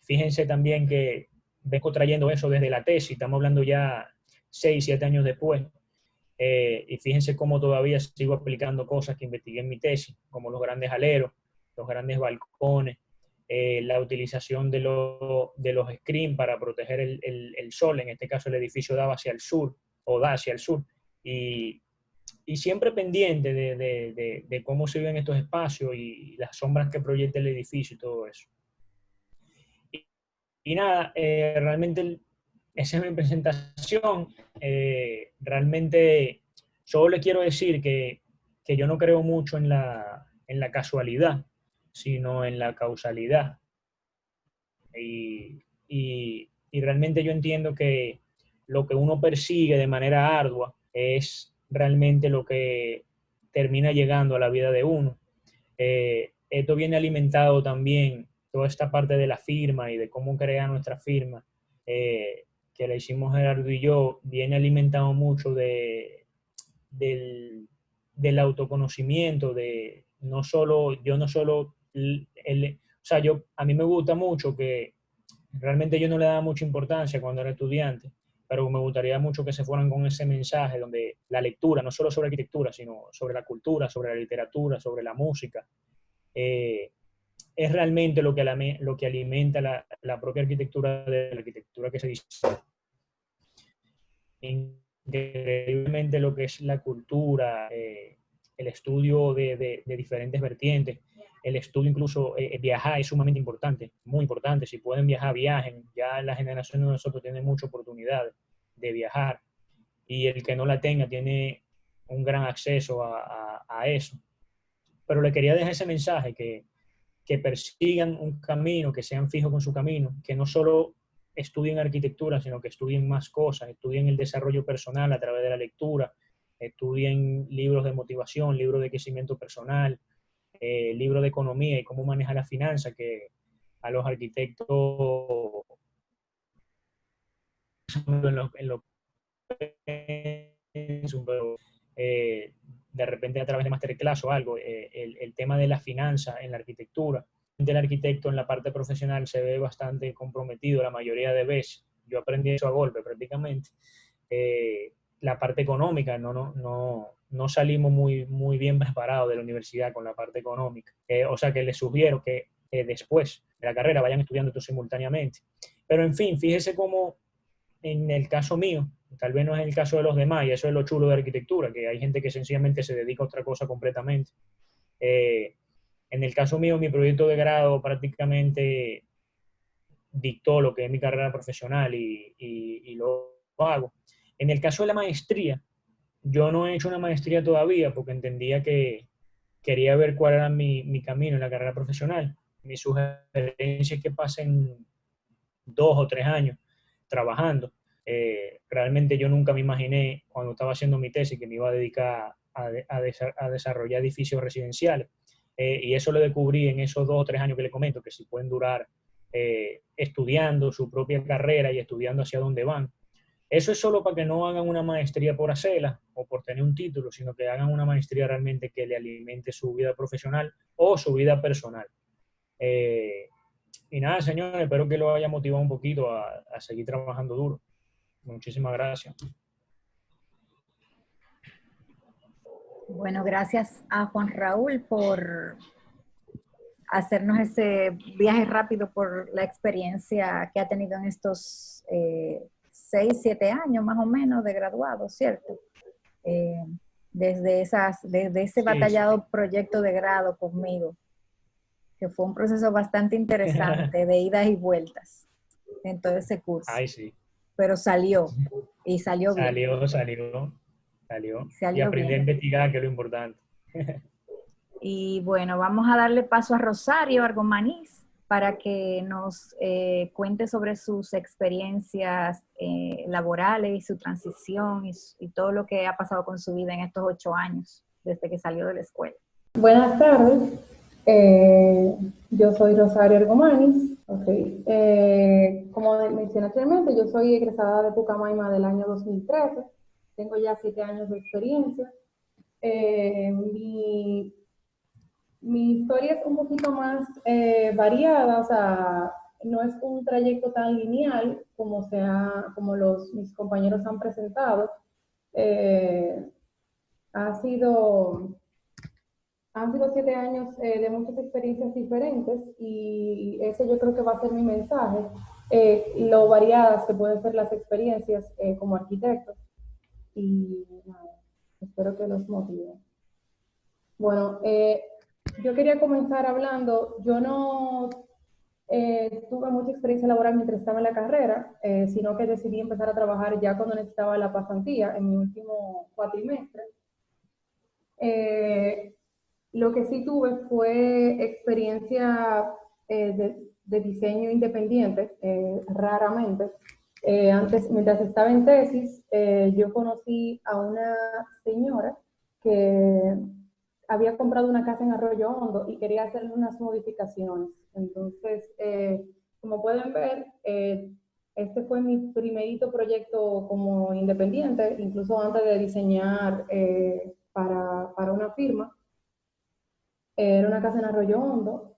Fíjense también que vengo trayendo eso desde la tesis, estamos hablando ya 6, 7 años después. Y fíjense cómo todavía sigo aplicando cosas que investigué en mi tesis, como los grandes aleros, los grandes balcones, la utilización de los screens para proteger el sol. En este caso el edificio daba hacia el sur, o da hacia el sur, y siempre pendiente de cómo se viven estos espacios y las sombras que proyecta el edificio y todo eso. Y nada, realmente esa es mi presentación. Realmente solo le quiero decir que yo no creo mucho en la casualidad, sino en la causalidad. Y realmente yo entiendo que lo que uno persigue de manera ardua es realmente lo que termina llegando a la vida de uno. Esto viene alimentado también, toda esta parte de la firma y de cómo crear nuestra firma, que la hicimos Gerardo y yo, viene alimentado mucho del autoconocimiento, a mí me gusta mucho que realmente yo no le daba mucha importancia cuando era estudiante, pero me gustaría mucho que se fueran con ese mensaje donde la lectura, no solo sobre arquitectura, sino sobre la cultura, sobre la literatura, sobre la música, es realmente lo que alimenta la propia arquitectura de la arquitectura que se dice. Increíblemente lo que es la cultura, el estudio de diferentes vertientes, el estudio incluso, viajar es sumamente importante, muy importante. Si pueden viajar, viajen. Ya la generación de nosotros tiene mucha oportunidad de viajar, y el que no la tenga tiene un gran acceso a eso. Pero le quería dejar ese mensaje, que persigan un camino, que sean fijos con su camino, que no solo estudien arquitectura, sino que estudien más cosas, estudien el desarrollo personal a través de la lectura, estudien libros de motivación, libros de crecimiento personal, libros de economía y cómo manejar la finanza, que a los arquitectos de repente a través de masterclass o algo, el tema de la finanza en la arquitectura. El arquitecto en la parte profesional se ve bastante comprometido la mayoría de veces. Yo aprendí eso a golpe prácticamente. La parte económica, no salimos muy bien preparados de la universidad con la parte económica. O sea que les sugiero que después de la carrera vayan estudiando esto simultáneamente. Pero en fin, fíjese cómo en el caso mío, tal vez no es el caso de los demás, y eso es lo chulo de arquitectura, que hay gente que sencillamente se dedica a otra cosa completamente. En el caso mío, mi proyecto de grado prácticamente dictó lo que es mi carrera profesional y lo hago. En el caso de la maestría, yo no he hecho una maestría todavía porque entendía que quería ver cuál era mi camino en la carrera profesional. Mi sugerencia es que pasen 2 o 3 años trabajando. Realmente yo nunca me imaginé cuando estaba haciendo mi tesis que me iba a dedicar a desarrollar edificios residenciales. Y eso lo descubrí en esos 2 o 3 años que les comento, que si pueden durar estudiando su propia carrera y estudiando hacia dónde van. Eso es solo para que no hagan una maestría por hacerla o por tener un título, sino que hagan una maestría realmente que le alimente su vida profesional o su vida personal. Y nada, señores, espero que lo haya motivado un poquito a seguir trabajando duro. Muchísimas gracias. Bueno, gracias a Juan Raúl por hacernos ese viaje rápido por la experiencia que ha tenido en estos 6, 7 años más o menos de graduado, ¿cierto? Desde ese Sí, batallado proyecto de grado conmigo, que fue un proceso bastante interesante de idas y vueltas en todo ese curso, ay, sí. pero salió, y salió bien, Salió. Y salió aprendí a bien. investigar, que es lo importante. Y bueno, vamos a darle paso a Rosario Argomaniz para que nos cuente sobre sus experiencias laborales y su transición y todo lo que ha pasado con su vida en estos 8 años desde que salió de la escuela. Buenas tardes, yo soy Rosario Argomanis. Okay. Como mencioné anteriormente, yo soy egresada de Pucamaima del año 2013, tengo ya 7 años de experiencia. Mi historia es un poquito más variada, o sea, no es un trayecto tan lineal como mis compañeros han presentado. Eh, ha sido Han sido 7 años de muchas experiencias diferentes y ese yo creo que va a ser mi mensaje, lo variadas que pueden ser las experiencias como arquitecto y nada, espero que los motive. Bueno, yo quería comenzar hablando, yo no tuve mucha experiencia laboral mientras estaba en la carrera, sino que decidí empezar a trabajar ya cuando necesitaba la pasantía en mi último cuatrimestre. Lo que sí tuve fue experiencia de diseño independiente, raramente. Mientras estaba en tesis, yo conocí a una señora que había comprado una casa en Arroyo Hondo y quería hacerle unas modificaciones. Entonces, como pueden ver, este fue mi primerito proyecto como independiente, incluso antes de diseñar para una firma. Era una casa en Arroyo Hondo.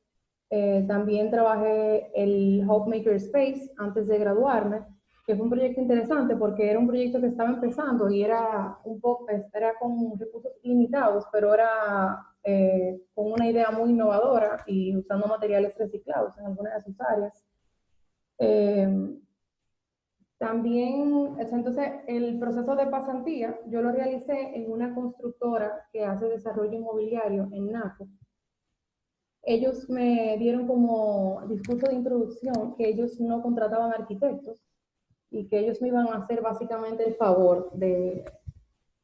También trabajé el Hope Maker Space antes de graduarme, que fue un proyecto interesante porque era un proyecto que estaba empezando y era con recursos limitados, pero era con una idea muy innovadora y usando materiales reciclados en algunas de sus áreas. También, entonces, el proceso de pasantía yo lo realicé en una constructora que hace desarrollo inmobiliario en Naco. Ellos me dieron como discurso de introducción que ellos no contrataban arquitectos y que ellos me iban a hacer básicamente el favor de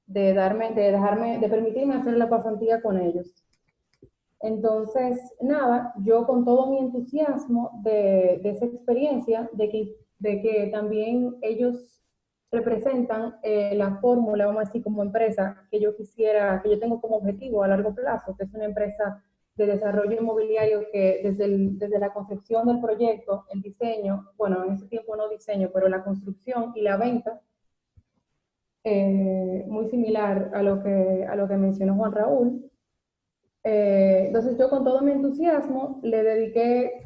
permitirme hacer la pasantía con ellos. Entonces, nada, yo con todo mi entusiasmo de esa experiencia, de que también ellos representan la fórmula, vamos a decir, como empresa que yo tengo como objetivo a largo plazo, que es una empresa de desarrollo inmobiliario que desde la concepción del proyecto, el diseño, bueno, en ese tiempo no diseño, pero la construcción y la venta, muy similar a lo que mencionó Juan Raúl. Entonces yo con todo mi entusiasmo le dediqué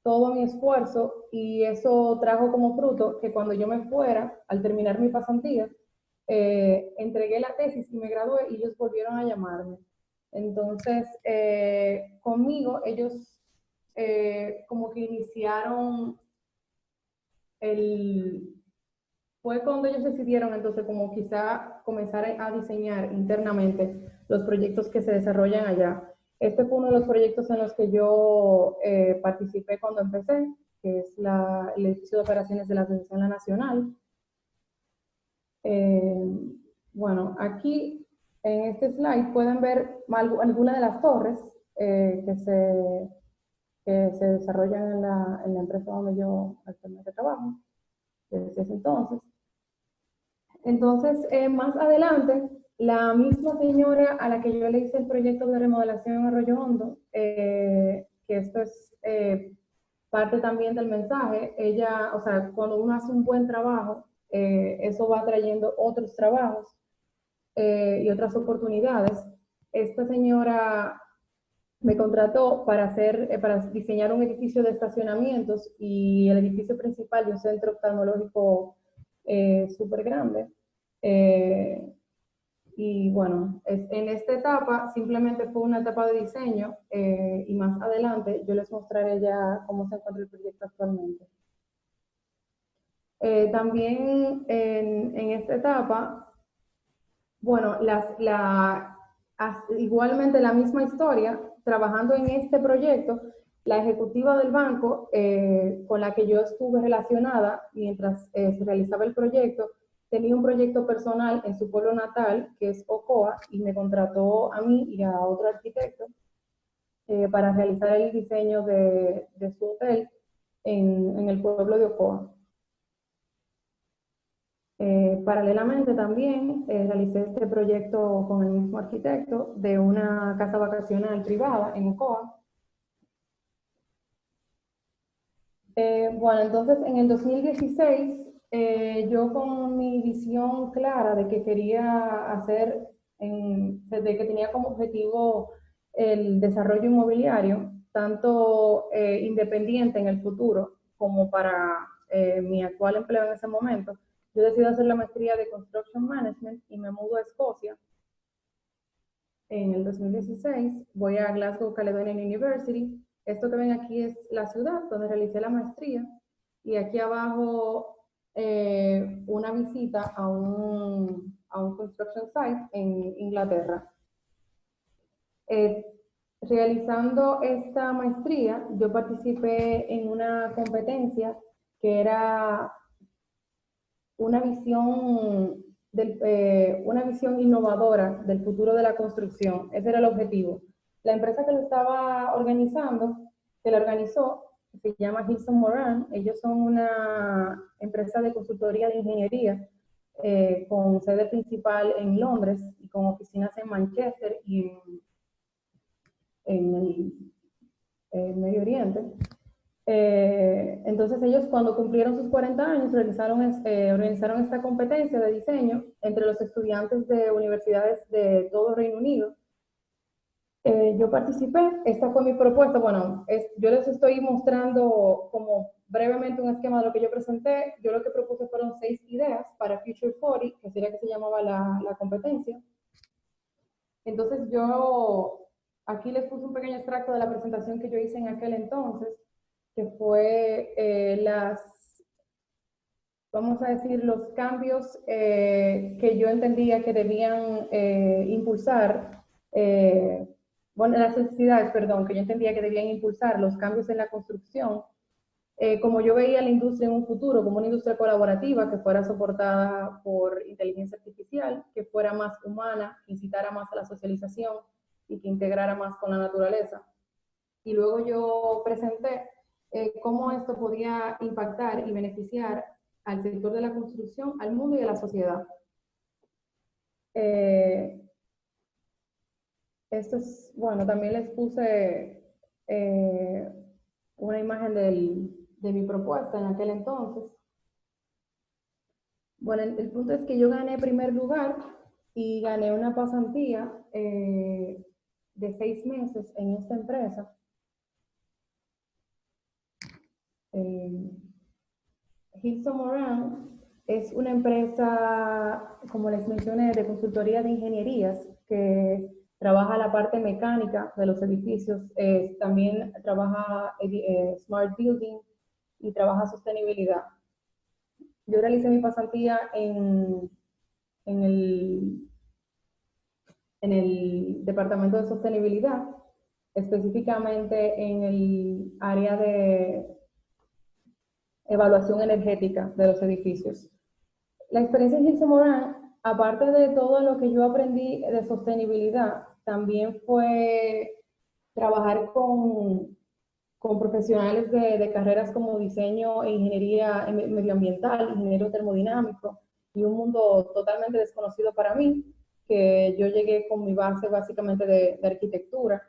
todo mi esfuerzo y eso trajo como fruto que cuando yo me fuera, al terminar mi pasantía, entregué la tesis y me gradué y ellos volvieron a llamarme. Entonces, conmigo ellos como que iniciaron fue cuando ellos decidieron entonces como quizá comenzar a diseñar internamente los proyectos que se desarrollan allá. Este fue uno de los proyectos en los que yo participé cuando empecé, que es el edificio de operaciones de la Asociación Nacional. Bueno, aquí en este slide pueden ver algunas de las torres que se desarrollan en la empresa donde yo actualmente trabajo desde ese entonces. Entonces, más adelante, la misma señora a la que yo le hice el proyecto de remodelación en Arroyo Hondo, que esto es parte también del mensaje, ella, o sea, cuando uno hace un buen trabajo, eso va trayendo otros trabajos y otras oportunidades. Esta señora me contrató para diseñar un edificio de estacionamientos y el edificio principal de un centro oftalmológico súper grande. Y bueno, en esta etapa simplemente fue una etapa de diseño y más adelante yo les mostraré ya cómo se encuentra el proyecto actualmente. También en esta etapa, bueno, igualmente la misma historia, trabajando en este proyecto, la ejecutiva del banco con la que yo estuve relacionada mientras se realizaba el proyecto, tenía un proyecto personal en su pueblo natal, que es Ocoa, y me contrató a mí y a otro arquitecto para realizar el diseño de su hotel en el pueblo de Ocoa. Paralelamente también realicé este proyecto con el mismo arquitecto de una casa vacacional privada en Ocoa. Bueno, entonces en el 2016 yo con mi visión clara de que quería hacer, de que tenía como objetivo el desarrollo inmobiliario, tanto independiente en el futuro como para mi actual empleo en ese momento, yo decido hacer la maestría de Construction Management y me mudo a Escocia. En el 2016 voy a Glasgow Caledonian University. Esto que ven aquí es la ciudad donde realicé la maestría. Y aquí abajo una visita a un construction site en Inglaterra. Realizando esta maestría, yo participé en una competencia que era una visión una visión innovadora del futuro de la construcción. Ese era el objetivo. La empresa que lo estaba organizando, que lo organizó, se llama Hilson Moran. Ellos son una empresa de consultoría de ingeniería con sede principal en Londres y con oficinas en Manchester y en el Medio Oriente. Entonces ellos cuando cumplieron sus 40 años organizaron esta competencia de diseño entre los estudiantes de universidades de todo Reino Unido. Yo participé, esta fue mi propuesta, bueno, yo les estoy mostrando como brevemente un esquema de lo que yo presenté. Yo lo que propuse fueron 6 ideas para Future 40, que sería que se llamaba la competencia. Entonces yo aquí les puse un pequeño extracto de la presentación que yo hice en aquel entonces, que fue vamos a decir, los cambios que yo entendía que debían impulsar, las necesidades, perdón, que yo entendía que debían impulsar los cambios en la construcción, como yo veía la industria en un futuro, como una industria colaborativa que fuera soportada por inteligencia artificial, que fuera más humana, que incitara más a la socialización y que integrara más con la naturaleza. Y luego yo presenté cómo esto podía impactar y beneficiar al sector de la construcción, al mundo y a la sociedad. Esto es, bueno, también les puse una imagen de mi propuesta en aquel entonces. Bueno, el punto es que yo gané primer lugar y gané una pasantía de 6 meses en esta empresa. Hilson Moran es una empresa, como les mencioné, de consultoría de ingenierías que trabaja la parte mecánica de los edificios, también trabaja Smart Building y trabaja sostenibilidad. Yo realicé mi pasantía en el departamento de sostenibilidad, específicamente en el área de evaluación energética de los edificios. La experiencia en Hilson Moran, aparte de todo lo que yo aprendí de sostenibilidad, también fue trabajar con profesionales de carreras como diseño e ingeniería medioambiental, ingeniero termodinámico, y un mundo totalmente desconocido para mí, que yo llegué con mi base básicamente de arquitectura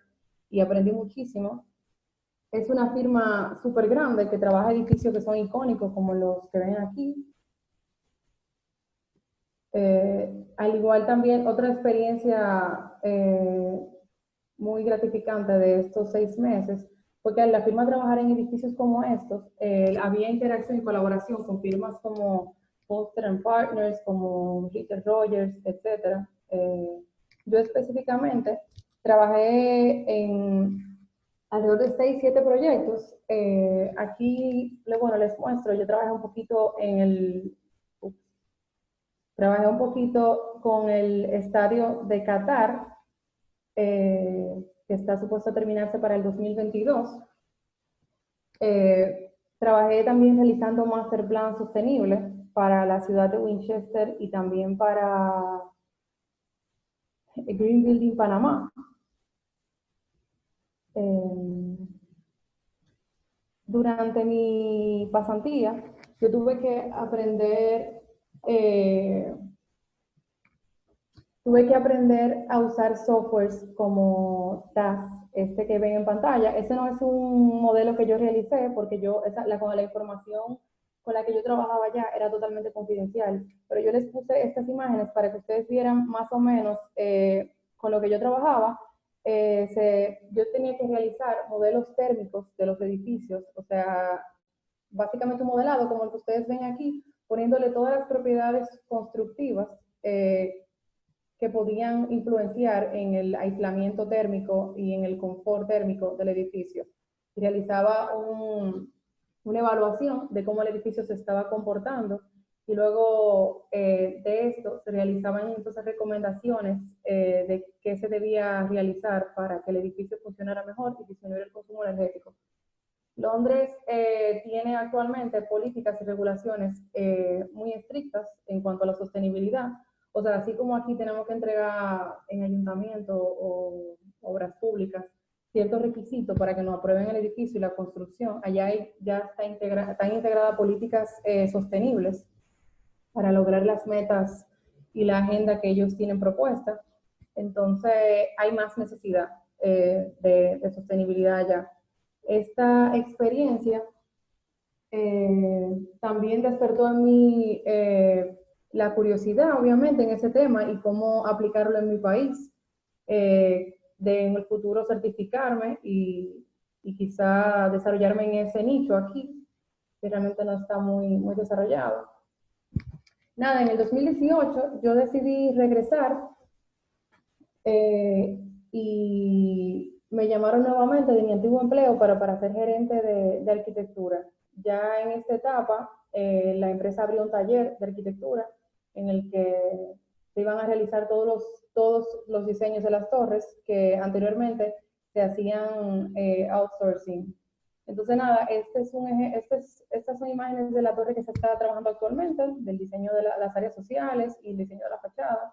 y aprendí muchísimo. Es una firma súper grande que trabaja edificios que son icónicos, como los que ven aquí. Al igual también otra experiencia muy gratificante de estos 6 meses, porque al la firma trabajar en edificios como estos, había interacción y colaboración con firmas como Foster & Partners, como Ritter Rogers, etc. Yo específicamente trabajé en alrededor de 6, 7 proyectos. Aquí, bueno, les muestro, yo trabajé un poquito con el estadio de Qatar, que está supuesto a terminarse para el 2022. Trabajé también realizando master plan sostenible para la ciudad de Winchester y también para Green Building Panamá. Durante mi pasantía, yo tuve que aprender a usar softwares como TAS, este que ven en pantalla. Ese no es un modelo que yo realicé porque la información con la que yo trabajaba ya era totalmente confidencial, pero yo les puse estas imágenes para que ustedes vieran más o menos con lo que yo trabajaba. Yo tenía que realizar modelos térmicos de los edificios, o sea, básicamente un modelado como el que ustedes ven aquí, poniéndole todas las propiedades constructivas que podían influenciar en el aislamiento térmico y en el confort térmico del edificio. Y realizaba una evaluación de cómo el edificio se estaba comportando y luego de esto se realizaban entonces recomendaciones de qué se debía realizar para que el edificio funcionara mejor y disminuir el consumo energético. Londres tiene actualmente políticas y regulaciones muy estrictas en cuanto a la sostenibilidad. O sea, así como aquí tenemos que entregar en ayuntamiento o obras públicas ciertos requisitos para que nos aprueben el edificio y la construcción, allá ya están integradas políticas sostenibles para lograr las metas y la agenda que ellos tienen propuesta. Entonces, hay más necesidad de sostenibilidad allá. Esta experiencia también despertó en mí la curiosidad, obviamente, en ese tema y cómo aplicarlo en mi país, de en el futuro certificarme y quizá desarrollarme en ese nicho aquí, que realmente no está muy desarrollado. Nada, en el 2018 yo decidí regresar y me llamaron nuevamente de mi antiguo empleo para ser gerente de arquitectura. Ya en esta etapa, la empresa abrió un taller de arquitectura en el que se iban a realizar todos los diseños de las torres que anteriormente se hacían outsourcing. Entonces, nada, estas son imágenes de la torre que se está trabajando actualmente, del diseño de las áreas sociales y el diseño de la fachada.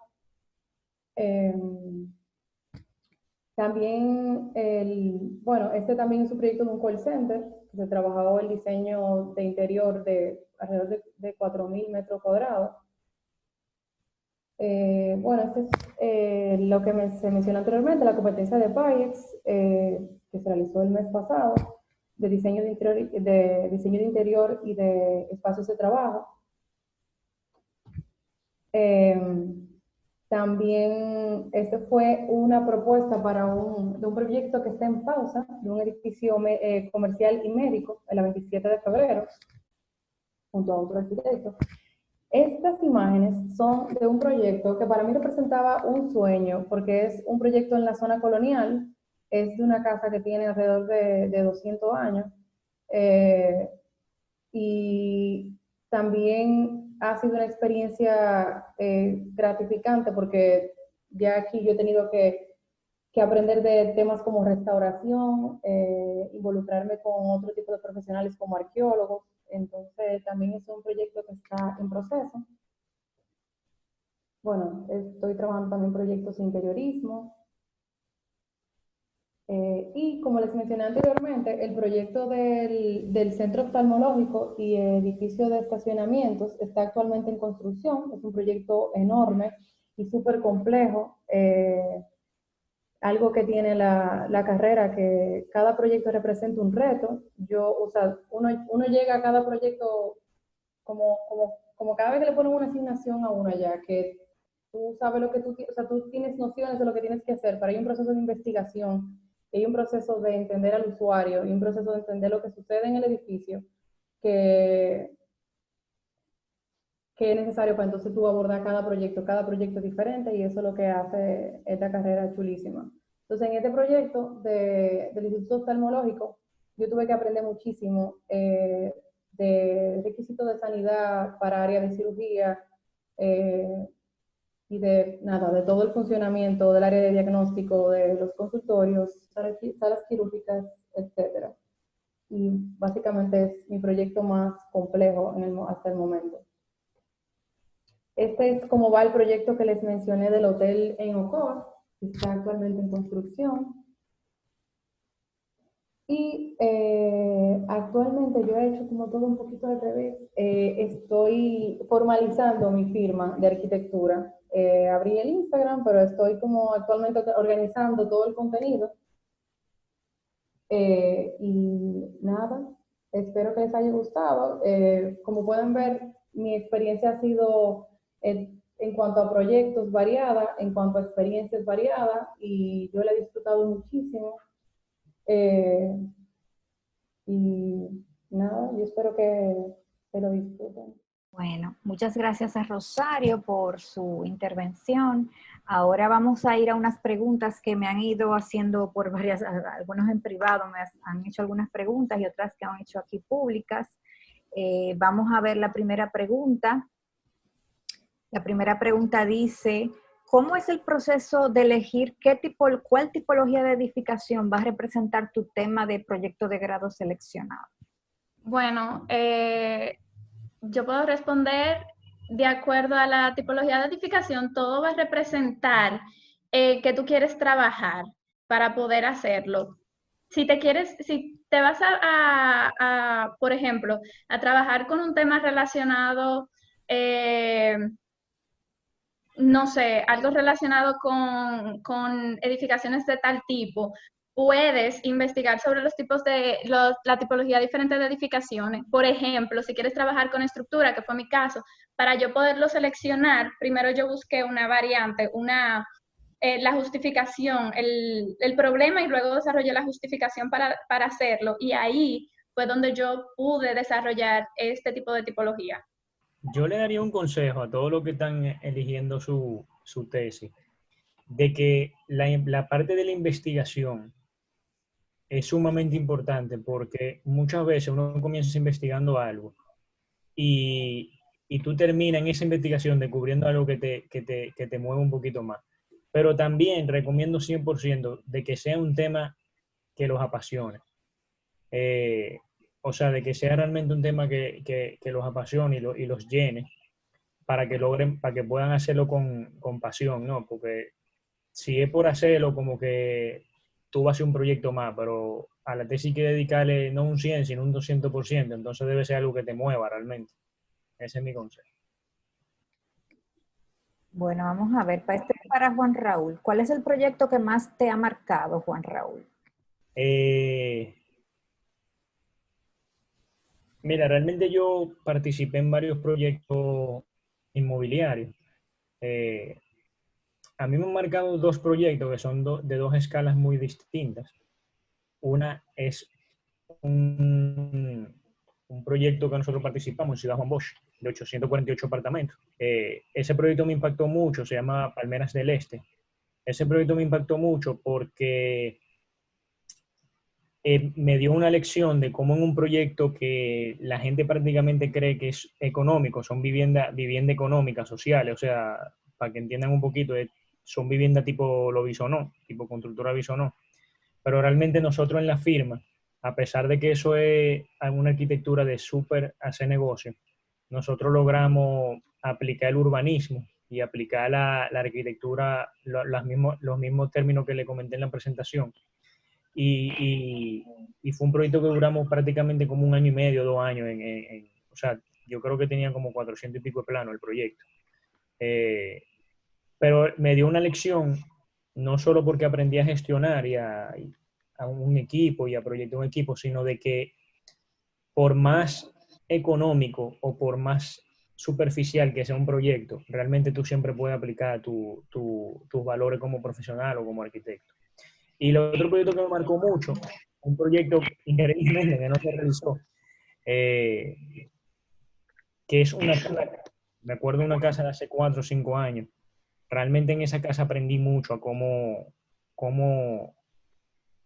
También, este también es un proyecto de un call center, que se trabajó el diseño de interior de alrededor de 4.000 metros cuadrados. Este es lo que se mencionó anteriormente, la competencia de PAIEX, que se realizó el mes pasado, de diseño de interior y de espacios de trabajo. También fue una propuesta de un proyecto que está en pausa, de un edificio comercial y médico, en la 27 de febrero, junto a otro arquitecto. Estas imágenes son de un proyecto que para mí representaba un sueño, porque es un proyecto en la zona colonial, es de una casa que tiene alrededor de 200 años, y también ha sido una experiencia gratificante porque ya aquí yo he tenido que aprender de temas como restauración, involucrarme con otro tipo de profesionales como arqueólogos. Entonces también es un proyecto que está en proceso. Bueno, estoy trabajando también en proyectos de interiorismo. Y como les mencioné anteriormente, el proyecto del centro oftalmológico y edificio de estacionamientos está actualmente en construcción. Es un proyecto enorme y súper complejo. Algo que tiene la carrera, que cada proyecto representa un reto. Uno llega a cada proyecto como cada vez que le ponen una asignación a uno allá, que tú sabes tú tienes nociones de lo que tienes que hacer, pero hay un proceso de investigación, hay un proceso de entender al usuario, y un proceso de entender lo que sucede en el edificio, que es necesario para entonces tú abordar cada proyecto es diferente, y eso es lo que hace esta carrera chulísima. Entonces, en este proyecto del Instituto Oftalmológico, yo tuve que aprender muchísimo de requisitos de sanidad para área de cirugía y de todo el funcionamiento del área de diagnóstico, de los consultorios, salas quirúrgicas, etc. Y básicamente es mi proyecto más complejo hasta el momento. Este es como va el proyecto que les mencioné del hotel en Ocoa, que está actualmente en construcción. Y actualmente yo he hecho como todo un poquito al revés. Estoy formalizando mi firma de arquitectura. Abrí el Instagram, pero estoy como actualmente organizando todo el contenido. Y nada, espero que les haya gustado. Como pueden ver, mi experiencia ha sido en cuanto a proyectos variada, en cuanto a experiencias variada, y yo la he disfrutado muchísimo. Y nada, yo espero que lo disfruten. Bueno, muchas gracias a Rosario por su intervención. Ahora vamos a ir a unas preguntas que me han ido haciendo por algunos en privado me han hecho algunas preguntas y otras que han hecho aquí públicas. Vamos a ver la primera pregunta. La primera pregunta dice, ¿cómo es el proceso de elegir cuál tipología de edificación va a representar tu tema de proyecto de grado seleccionado? Bueno, yo puedo responder de acuerdo a la tipología de edificación, todo va a representar que tú quieres trabajar para poder hacerlo. Si te vas por ejemplo, a trabajar con un tema relacionado, no sé, algo relacionado con edificaciones de tal tipo, puedes investigar sobre los tipos la tipología diferente de edificaciones. Por ejemplo, si quieres trabajar con estructura, que fue mi caso, para yo poderlo seleccionar, primero yo busqué una variante, la justificación, el problema, y luego desarrollé la justificación para hacerlo. Y ahí fue donde yo pude desarrollar este tipo de tipología. Yo le daría un consejo a todos los que están eligiendo su tesis, de que la parte de la investigación es sumamente importante, porque muchas veces uno comienza investigando algo y tú terminas en esa investigación descubriendo algo que te mueve un poquito más. Pero también recomiendo 100% de que sea un tema que los apasione. O sea, de que sea realmente un tema que los apasione y los llene para que puedan hacerlo con pasión, ¿no? Porque si es por hacerlo, como que tú vas a hacer un proyecto más, pero a la tesis hay que dedicarle no un 100, sino un 200%, entonces debe ser algo que te mueva realmente. Ese es mi consejo. Bueno, vamos a ver, para Juan Raúl, ¿cuál es el proyecto que más te ha marcado, Juan Raúl? Mira, realmente yo participé en varios proyectos inmobiliarios. A mí me han marcado dos proyectos que son de dos escalas muy distintas. Una es un proyecto que nosotros participamos en Ciudad Juan Bosch, de 848 apartamentos. Ese proyecto me impactó mucho, se llama Palmeras del Este. Ese proyecto me impactó mucho porque me dio una lección de cómo en un proyecto que la gente prácticamente cree que es económico, son vivienda económica, sociales, o sea, para que entiendan un poquito, son viviendas tipo lo Bisonó, tipo constructora Bisonó. Pero realmente nosotros en la firma, a pesar de que eso es una arquitectura de súper hacer negocio, nosotros logramos aplicar el urbanismo y aplicar la arquitectura, los mismos términos que le comenté en la presentación. Y fue un proyecto que duramos prácticamente como 1 año y medio, 2 años. O sea, yo creo que tenía como 400 y pico de plano el proyecto. Pero me dio una lección, no solo porque aprendí a gestionar y a un equipo y a proyectar un equipo, sino de que por más económico o por más superficial que sea un proyecto, realmente tú siempre puedes aplicar tus valores como profesional o como arquitecto. Y el otro proyecto que me marcó mucho, un proyecto increíblemente que no se realizó, que es me acuerdo de una casa de hace 4 o 5 años. Realmente en esa casa aprendí mucho a cómo cómo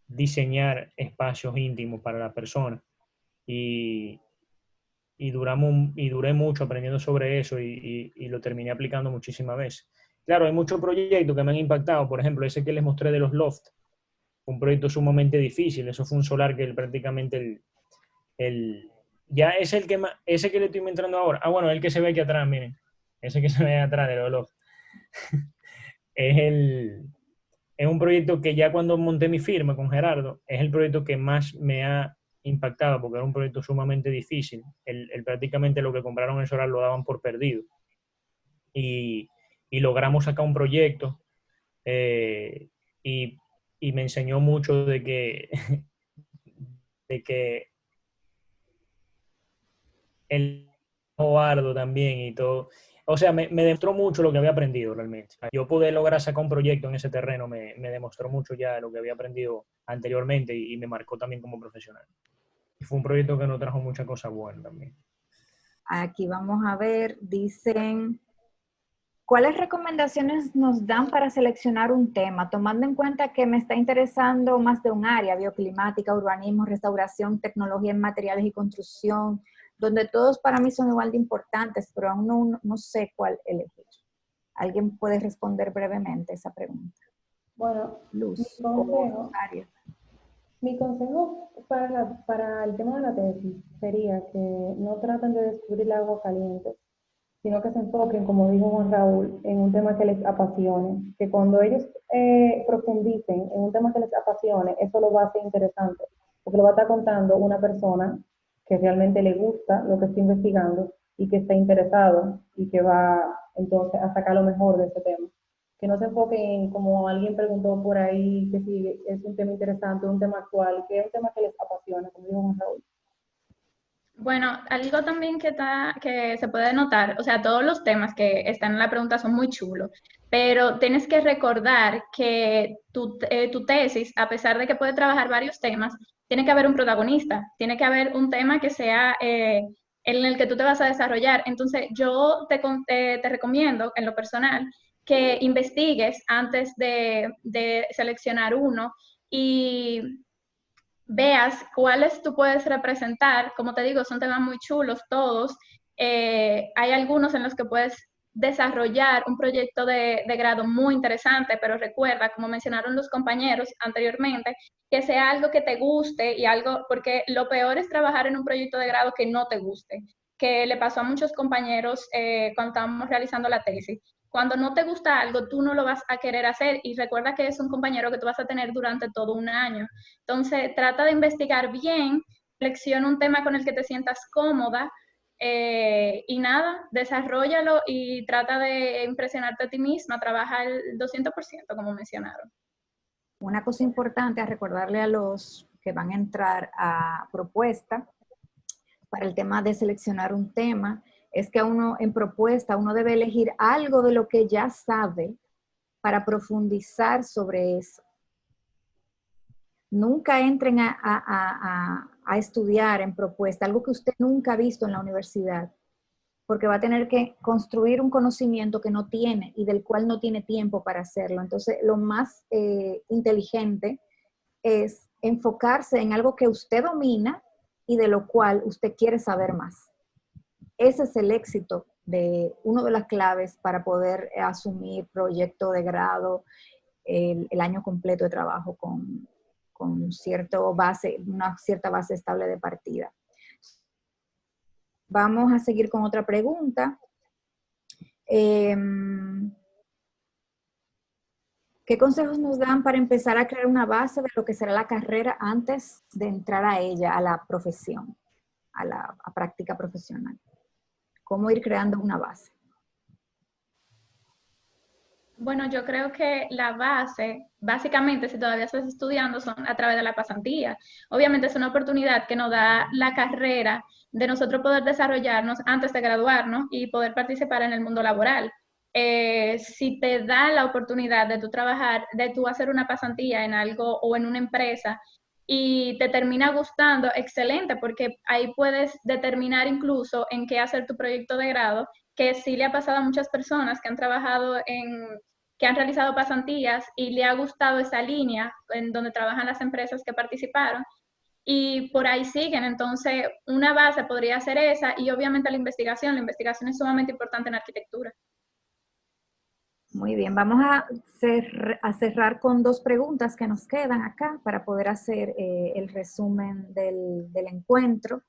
diseñar espacios íntimos para la persona. Y duré mucho aprendiendo sobre eso y lo terminé aplicando muchísimas veces. Claro, hay muchos proyectos que me han impactado. Por ejemplo, ese que les mostré de los loft, un proyecto sumamente difícil. Eso fue un solar que prácticamente ya es el que más, ese que le estoy entrando ahora. Ah, bueno, el que se ve aquí atrás, miren. Ese que se ve atrás de los loft. Es un proyecto que ya cuando monté mi firma con Gerardo, es el proyecto que más me ha impactado porque era un proyecto sumamente difícil. Prácticamente lo que compraron el solar lo daban por perdido. Y logramos sacar un proyecto y me enseñó mucho de que el ardo también y todo. O sea, me demostró mucho lo que había aprendido realmente. Yo pude lograr sacar un proyecto en ese terreno, me demostró mucho ya lo que había aprendido anteriormente y me marcó también como profesional. Y fue un proyecto que nos trajo muchas cosas buenas también. Aquí vamos a ver, dicen, ¿cuáles recomendaciones nos dan para seleccionar un tema, tomando en cuenta que me está interesando más de un área, bioclimática, urbanismo, restauración, tecnología en materiales y construcción, donde todos para mí son igual de importantes, pero aún no sé cuál elegir? ¿Alguien puede responder brevemente esa pregunta? Bueno, Luz, mi consejo para el tema de la tesis sería que no traten de descubrir el agua caliente, sino que se enfoquen, como dijo Juan Raúl, en un tema que les apasione, que cuando ellos profundicen en un tema que les apasione, eso lo va a hacer interesante, porque lo va a estar contando una persona que realmente le gusta lo que está investigando y que está interesado y que va entonces a sacar lo mejor de ese tema. Que no se enfoquen en, como alguien preguntó por ahí, que si es un tema interesante, un tema actual, que es un tema que les apasiona, como dijo Juan Raúl. Bueno, algo también que se puede notar, o sea, todos los temas que están en la pregunta son muy chulos, pero tienes que recordar que tu tesis, a pesar de que puede trabajar varios temas, tiene que haber un protagonista, tiene que haber un tema que sea en el que tú te vas a desarrollar. Entonces, yo te recomiendo, en lo personal, que investigues antes de seleccionar uno y veas cuáles tú puedes representar. Como te digo, son temas muy chulos todos. Hay algunos en los que puedes desarrollar un proyecto de grado muy interesante, pero recuerda, como mencionaron los compañeros anteriormente, que sea algo que te guste y algo, porque lo peor es trabajar en un proyecto de grado que no te guste, que le pasó a muchos compañeros cuando estábamos realizando la tesis. Cuando no te gusta algo, tú no lo vas a querer hacer y recuerda que es un compañero que tú vas a tener durante todo un año. Entonces, trata de investigar bien, selecciona un tema con el que te sientas cómoda y nada, desarróllalo y trata de impresionarte a ti misma, trabaja el 200%, como mencionaron. Una cosa importante a recordarle a los que van a entrar a propuesta para el tema de seleccionar un tema es que uno en propuesta uno debe elegir algo de lo que ya sabe para profundizar sobre eso. Nunca entren a estudiar en propuesta algo que usted nunca ha visto en la universidad, porque va a tener que construir un conocimiento que no tiene y del cual no tiene tiempo para hacerlo. Entonces, lo más inteligente es enfocarse en algo que usted domina y de lo cual usted quiere saber más. Ese es el éxito de una de las claves para poder asumir proyecto de grado, el año completo de trabajo con una cierta base estable de partida. Vamos a seguir con otra pregunta. ¿Qué consejos nos dan para empezar a crear una base de lo que será la carrera antes de entrar a ella, a la profesión, a la práctica profesional? ¿Cómo ir creando una base? Bueno, yo creo que la base, básicamente, si todavía estás estudiando, son a través de la pasantía. Obviamente es una oportunidad que nos da la carrera de nosotros poder desarrollarnos antes de graduarnos y poder participar en el mundo laboral. Si te da la oportunidad de tú trabajar, de tú hacer una pasantía en algo o en una empresa y te termina gustando, excelente, porque ahí puedes determinar incluso en qué hacer tu proyecto de grado, que sí le ha pasado a muchas personas que han trabajado que han realizado pasantías y le ha gustado esa línea en donde trabajan las empresas que participaron y por ahí siguen. Entonces, una base podría ser esa y obviamente la investigación es sumamente importante en arquitectura. Muy bien, vamos a cerrar con 2 preguntas que nos quedan acá para poder hacer el resumen del encuentro.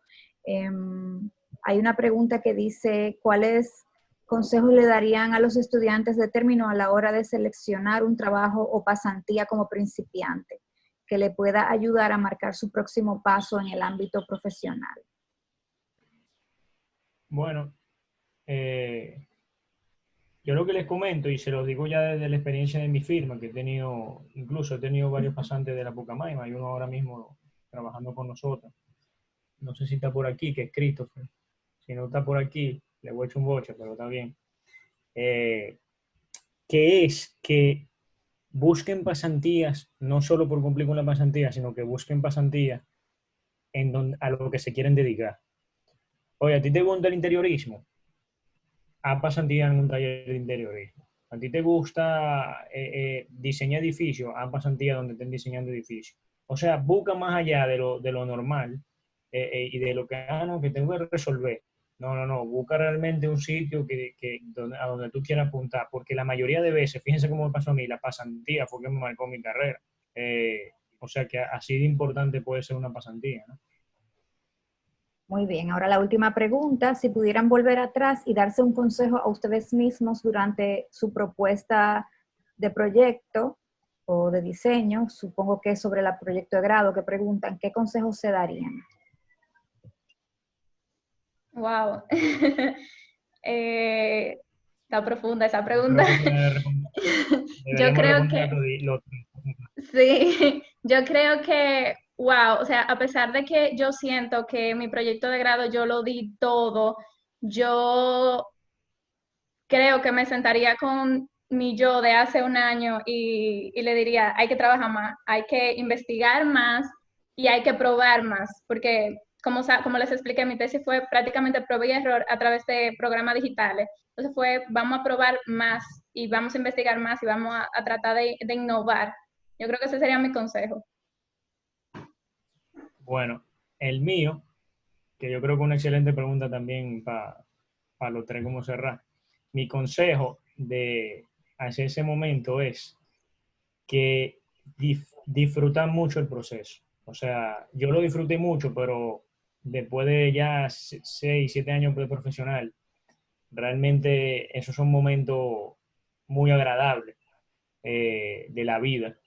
Hay una pregunta que dice, ¿cuáles consejos le darían a los estudiantes de término a la hora de seleccionar un trabajo o pasantía como principiante que le pueda ayudar a marcar su próximo paso en el ámbito profesional? Bueno, yo lo que les comento, y se los digo ya desde la experiencia de mi firma, que he tenido varios pasantes de la Pucamaima, hay uno ahora mismo trabajando con nosotros. No sé si está por aquí, que es Christopher. Si no está por aquí, le voy a echar un boche, pero está bien. Que es que busquen pasantías, no solo por cumplir con la pasantía, sino que busquen pasantías a lo que se quieren dedicar. Oye, ¿a ti te gusta el interiorismo? Haz pasantía en un taller de interiorismo. ¿A ti te gusta diseñar edificios? Haz pasantía donde estén diseñando edificios. O sea, busca más allá de lo normal y de lo que, no, que tengo que resolver. No, busca realmente un sitio a donde tú quieras apuntar, porque la mayoría de veces, fíjense cómo me pasó a mí, la pasantía fue que me marcó mi carrera. O sea que así de importante puede ser una pasantía, ¿no? Muy bien, ahora la última pregunta, si pudieran volver atrás y darse un consejo a ustedes mismos durante su propuesta de proyecto o de diseño, supongo que es sobre el proyecto de grado que preguntan, ¿qué consejos se darían? Wow. Está profunda esa pregunta. Yo creo que sí, yo creo que, wow, o sea, a pesar de que yo siento que mi proyecto de grado yo lo di todo, yo creo que me sentaría con mi yo de hace un año y le diría, hay que trabajar más, hay que investigar más y hay que probar más, porque como les expliqué, mi tesis fue prácticamente prueba y error a través de programas digitales. Entonces vamos a probar más y vamos a investigar más y vamos a tratar de innovar. Yo creo que ese sería mi consejo. Bueno, el mío, que yo creo que es una excelente pregunta también para los tres como cerrar. Mi consejo hacia ese momento es que disfrutar mucho el proceso. O sea, yo lo disfruté mucho, pero después de ya 6, 7 años de profesional, realmente esos son momentos muy agradables de la vida.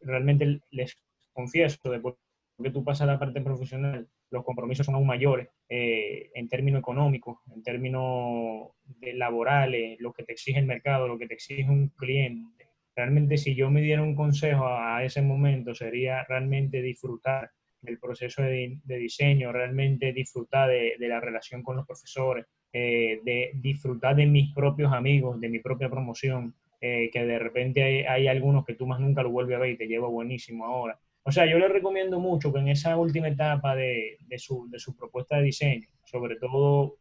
Realmente les confieso, después que tú pasas a la parte profesional, los compromisos son aún mayores en términos económicos, en términos laborales, lo que te exige el mercado, lo que te exige un cliente. Realmente, si yo me diera un consejo a ese momento, sería realmente disfrutar del proceso de diseño, realmente disfrutar de la relación con los profesores, de disfrutar de mis propios amigos, de mi propia promoción, que de repente hay algunos que tú más nunca lo vuelves a ver y te lleva buenísimo ahora. O sea, yo les recomiendo mucho que en esa última etapa de su propuesta de diseño, sobre todo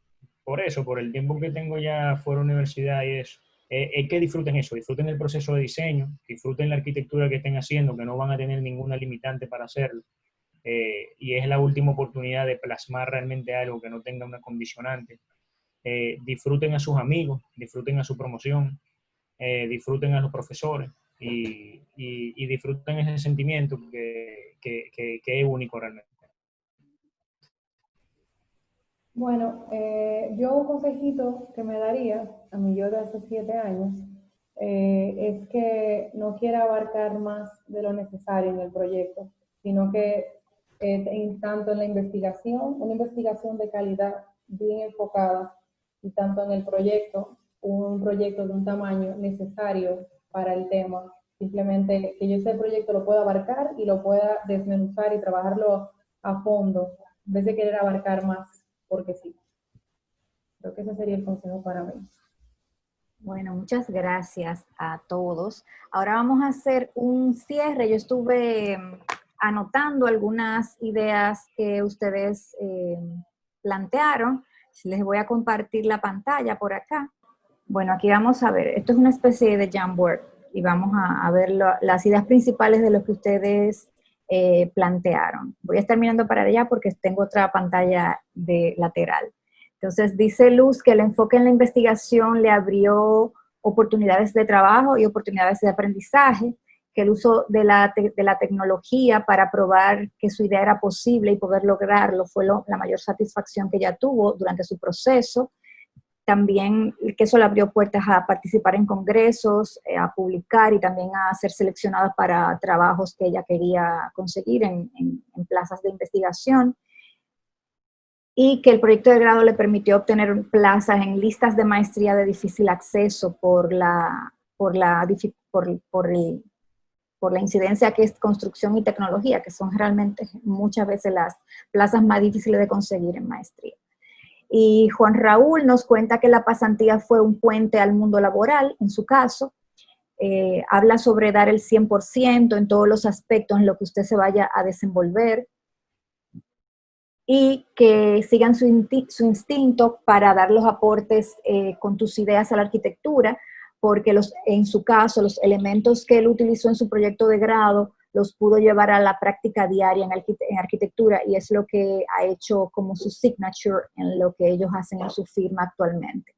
por eso, por el tiempo que tengo ya fuera de universidad y eso, es que disfruten eso, disfruten el proceso de diseño, disfruten la arquitectura que estén haciendo, que no van a tener ninguna limitante para hacerlo. Y es la última oportunidad de plasmar realmente algo que no tenga una condicionante. Disfruten a sus amigos, disfruten a su promoción, disfruten a los profesores y disfruten ese sentimiento que es único realmente. Bueno, yo un consejito que me daría a mi yo de hace 7 años es que no quiera abarcar más de lo necesario en el proyecto, sino que tanto en la investigación, una investigación de calidad bien enfocada, y tanto en el proyecto, un proyecto de un tamaño necesario para el tema, simplemente que yo ese proyecto lo pueda abarcar y lo pueda desmenuzar y trabajarlo a fondo, en vez de querer abarcar más, porque sí. Creo que ese sería el consejo para mí. Bueno, muchas gracias a todos. Ahora vamos a hacer un cierre. Yo estuve anotando algunas ideas que ustedes plantearon. Les voy a compartir la pantalla por acá. Bueno, aquí vamos a ver, esto es una especie de Jamboard y vamos a ver las ideas principales de lo que ustedes plantearon. Voy a estar mirando para allá porque tengo otra pantalla de lateral. Entonces, dice Luz que el enfoque en la investigación le abrió oportunidades de trabajo y oportunidades de aprendizaje, que el uso de la tecnología para probar que su idea era posible y poder lograrlo fue la mayor satisfacción que ella tuvo durante su proceso. También que eso le abrió puertas a participar en congresos, a publicar y también a ser seleccionada para trabajos que ella quería conseguir en plazas de investigación. Y que el proyecto de grado le permitió obtener plazas en listas de maestría de difícil acceso por la incidencia que es construcción y tecnología, que son realmente muchas veces las plazas más difíciles de conseguir en maestría. Y Juan Raúl nos cuenta que la pasantía fue un puente al mundo laboral, en su caso. Habla sobre dar el 100% en todos los aspectos en lo que usted se vaya a desenvolver y que sigan su instinto para dar los aportes con tus ideas a la arquitectura, porque en su caso los elementos que él utilizó en su proyecto de grado los pudo llevar a la práctica diaria en arquitectura y es lo que ha hecho como su signature en lo que ellos hacen en su firma actualmente.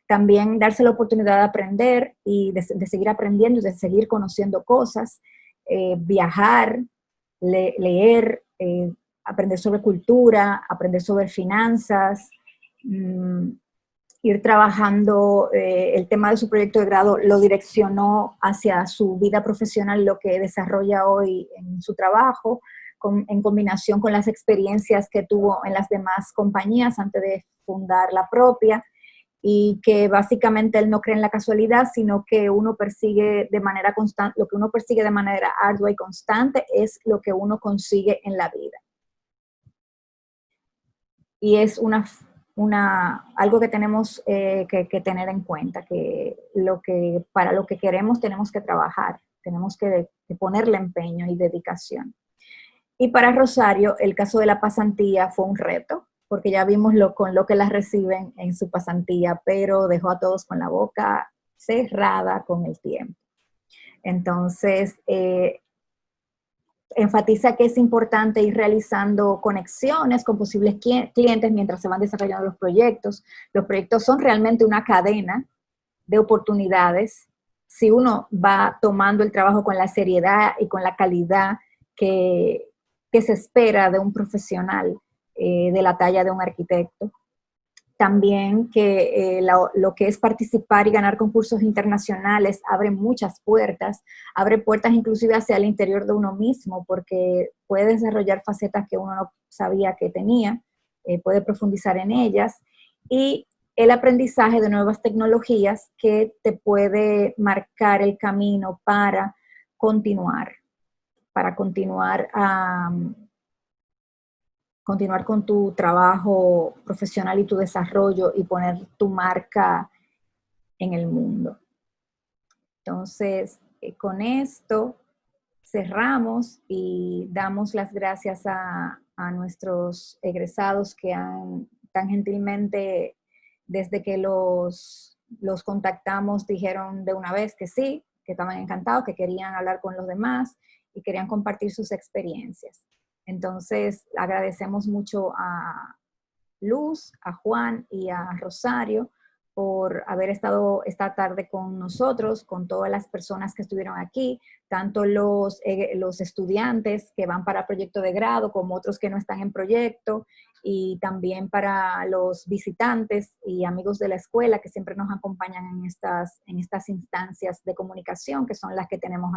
También darse la oportunidad de aprender y de seguir aprendiendo y de seguir conociendo cosas, viajar, leer, aprender sobre cultura, aprender sobre finanzas, ir trabajando el tema de su proyecto de grado, lo direccionó hacia su vida profesional, lo que desarrolla hoy en su trabajo, en combinación con las experiencias que tuvo en las demás compañías antes de fundar la propia, y que básicamente él no cree en la casualidad, sino que uno persigue de manera constante, lo que uno persigue de manera ardua y constante es lo que uno consigue en la vida. Y es algo que tenemos que tener en cuenta, que para lo que queremos tenemos que trabajar, tenemos que ponerle empeño y dedicación. Y para Rosario, el caso de la pasantía fue un reto, porque ya vimos con lo que la reciben en su pasantía, pero dejó a todos con la boca cerrada con el tiempo. Entonces, enfatiza que es importante ir realizando conexiones con posibles clientes mientras se van desarrollando los proyectos. Los proyectos son realmente una cadena de oportunidades. Si uno va tomando el trabajo con la seriedad y con la calidad que se espera de un profesional de la talla de un arquitecto. También que lo que es participar y ganar concursos internacionales abre muchas puertas, abre puertas inclusive hacia el interior de uno mismo, porque puede desarrollar facetas que uno no sabía que tenía, puede profundizar en ellas, y el aprendizaje de nuevas tecnologías que te puede marcar el camino para continuar con tu trabajo profesional y tu desarrollo y poner tu marca en el mundo. Entonces, con esto cerramos y damos las gracias a nuestros egresados que tan gentilmente, desde que los contactamos, dijeron de una vez que sí, que estaban encantados, que querían hablar con los demás y querían compartir sus experiencias. Entonces, agradecemos mucho a Luz, a Juan y a Rosario por haber estado esta tarde con nosotros, con todas las personas que estuvieron aquí, tanto los estudiantes que van para proyecto de grado, como otros que no están en proyecto, y también para los visitantes y amigos de la escuela que siempre nos acompañan en estas instancias de comunicación, que son las que tenemos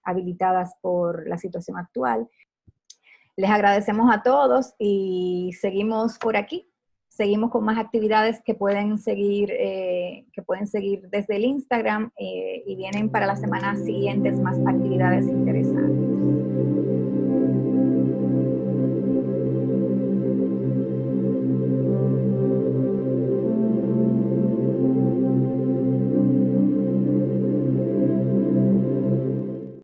habilitadas por la situación actual. Les agradecemos a todos y seguimos por aquí. Seguimos con más actividades que pueden seguir desde el Instagram y vienen para las semanas siguientes más actividades interesantes.